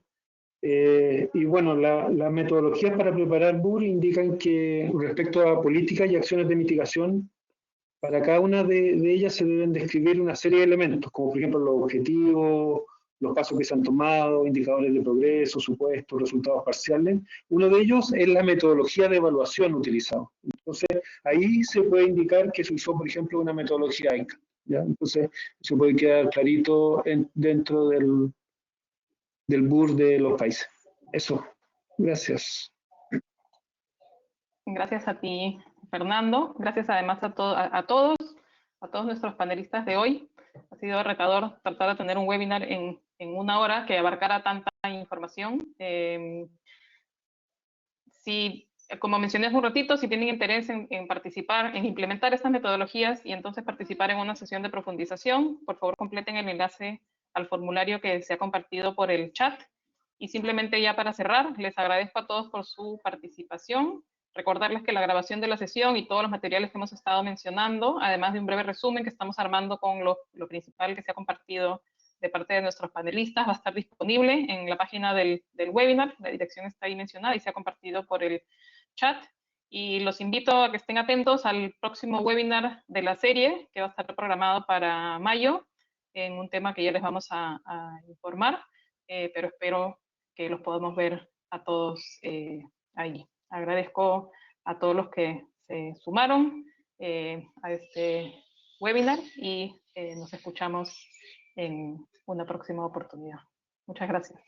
Y bueno, las metodologías para preparar BUR indican que respecto a políticas y acciones de mitigación, para cada una de ellas se deben describir una serie de elementos, como por ejemplo los objetivos, los pasos que se han tomado, indicadores de progreso, supuestos, resultados parciales. Uno de ellos es la metodología de evaluación utilizada. Entonces, ahí se puede indicar que se usó, por ejemplo, una metodología ICCAT, ¿ya? Entonces, se puede quedar clarito dentro del BUR de los países. Eso. Gracias. Gracias a ti, Fernando. Gracias además a todos a todos nuestros panelistas de hoy. Ha sido retador tratar de tener un webinar en 1 hora que abarcara tanta información. Como mencioné hace un ratito, si tienen interés en participar, en implementar estas metodologías y entonces participar en una sesión de profundización, por favor completen el enlace al formulario que se ha compartido por el chat. Y simplemente ya para cerrar, les agradezco a todos por su participación. Recordarles que la grabación de la sesión y todos los materiales que hemos estado mencionando, además de un breve resumen que estamos armando con lo principal que se ha compartido de parte de nuestros panelistas, va a estar disponible en la página del webinar. La dirección está ahí mencionada y se ha compartido por el chat. Y los invito a que estén atentos al próximo webinar de la serie, que va a estar programado para mayo, en un tema que ya les vamos a informar, pero espero que los podamos ver a todos ahí. Agradezco a todos los que se sumaron a este webinar y nos escuchamos en una próxima oportunidad. Muchas gracias.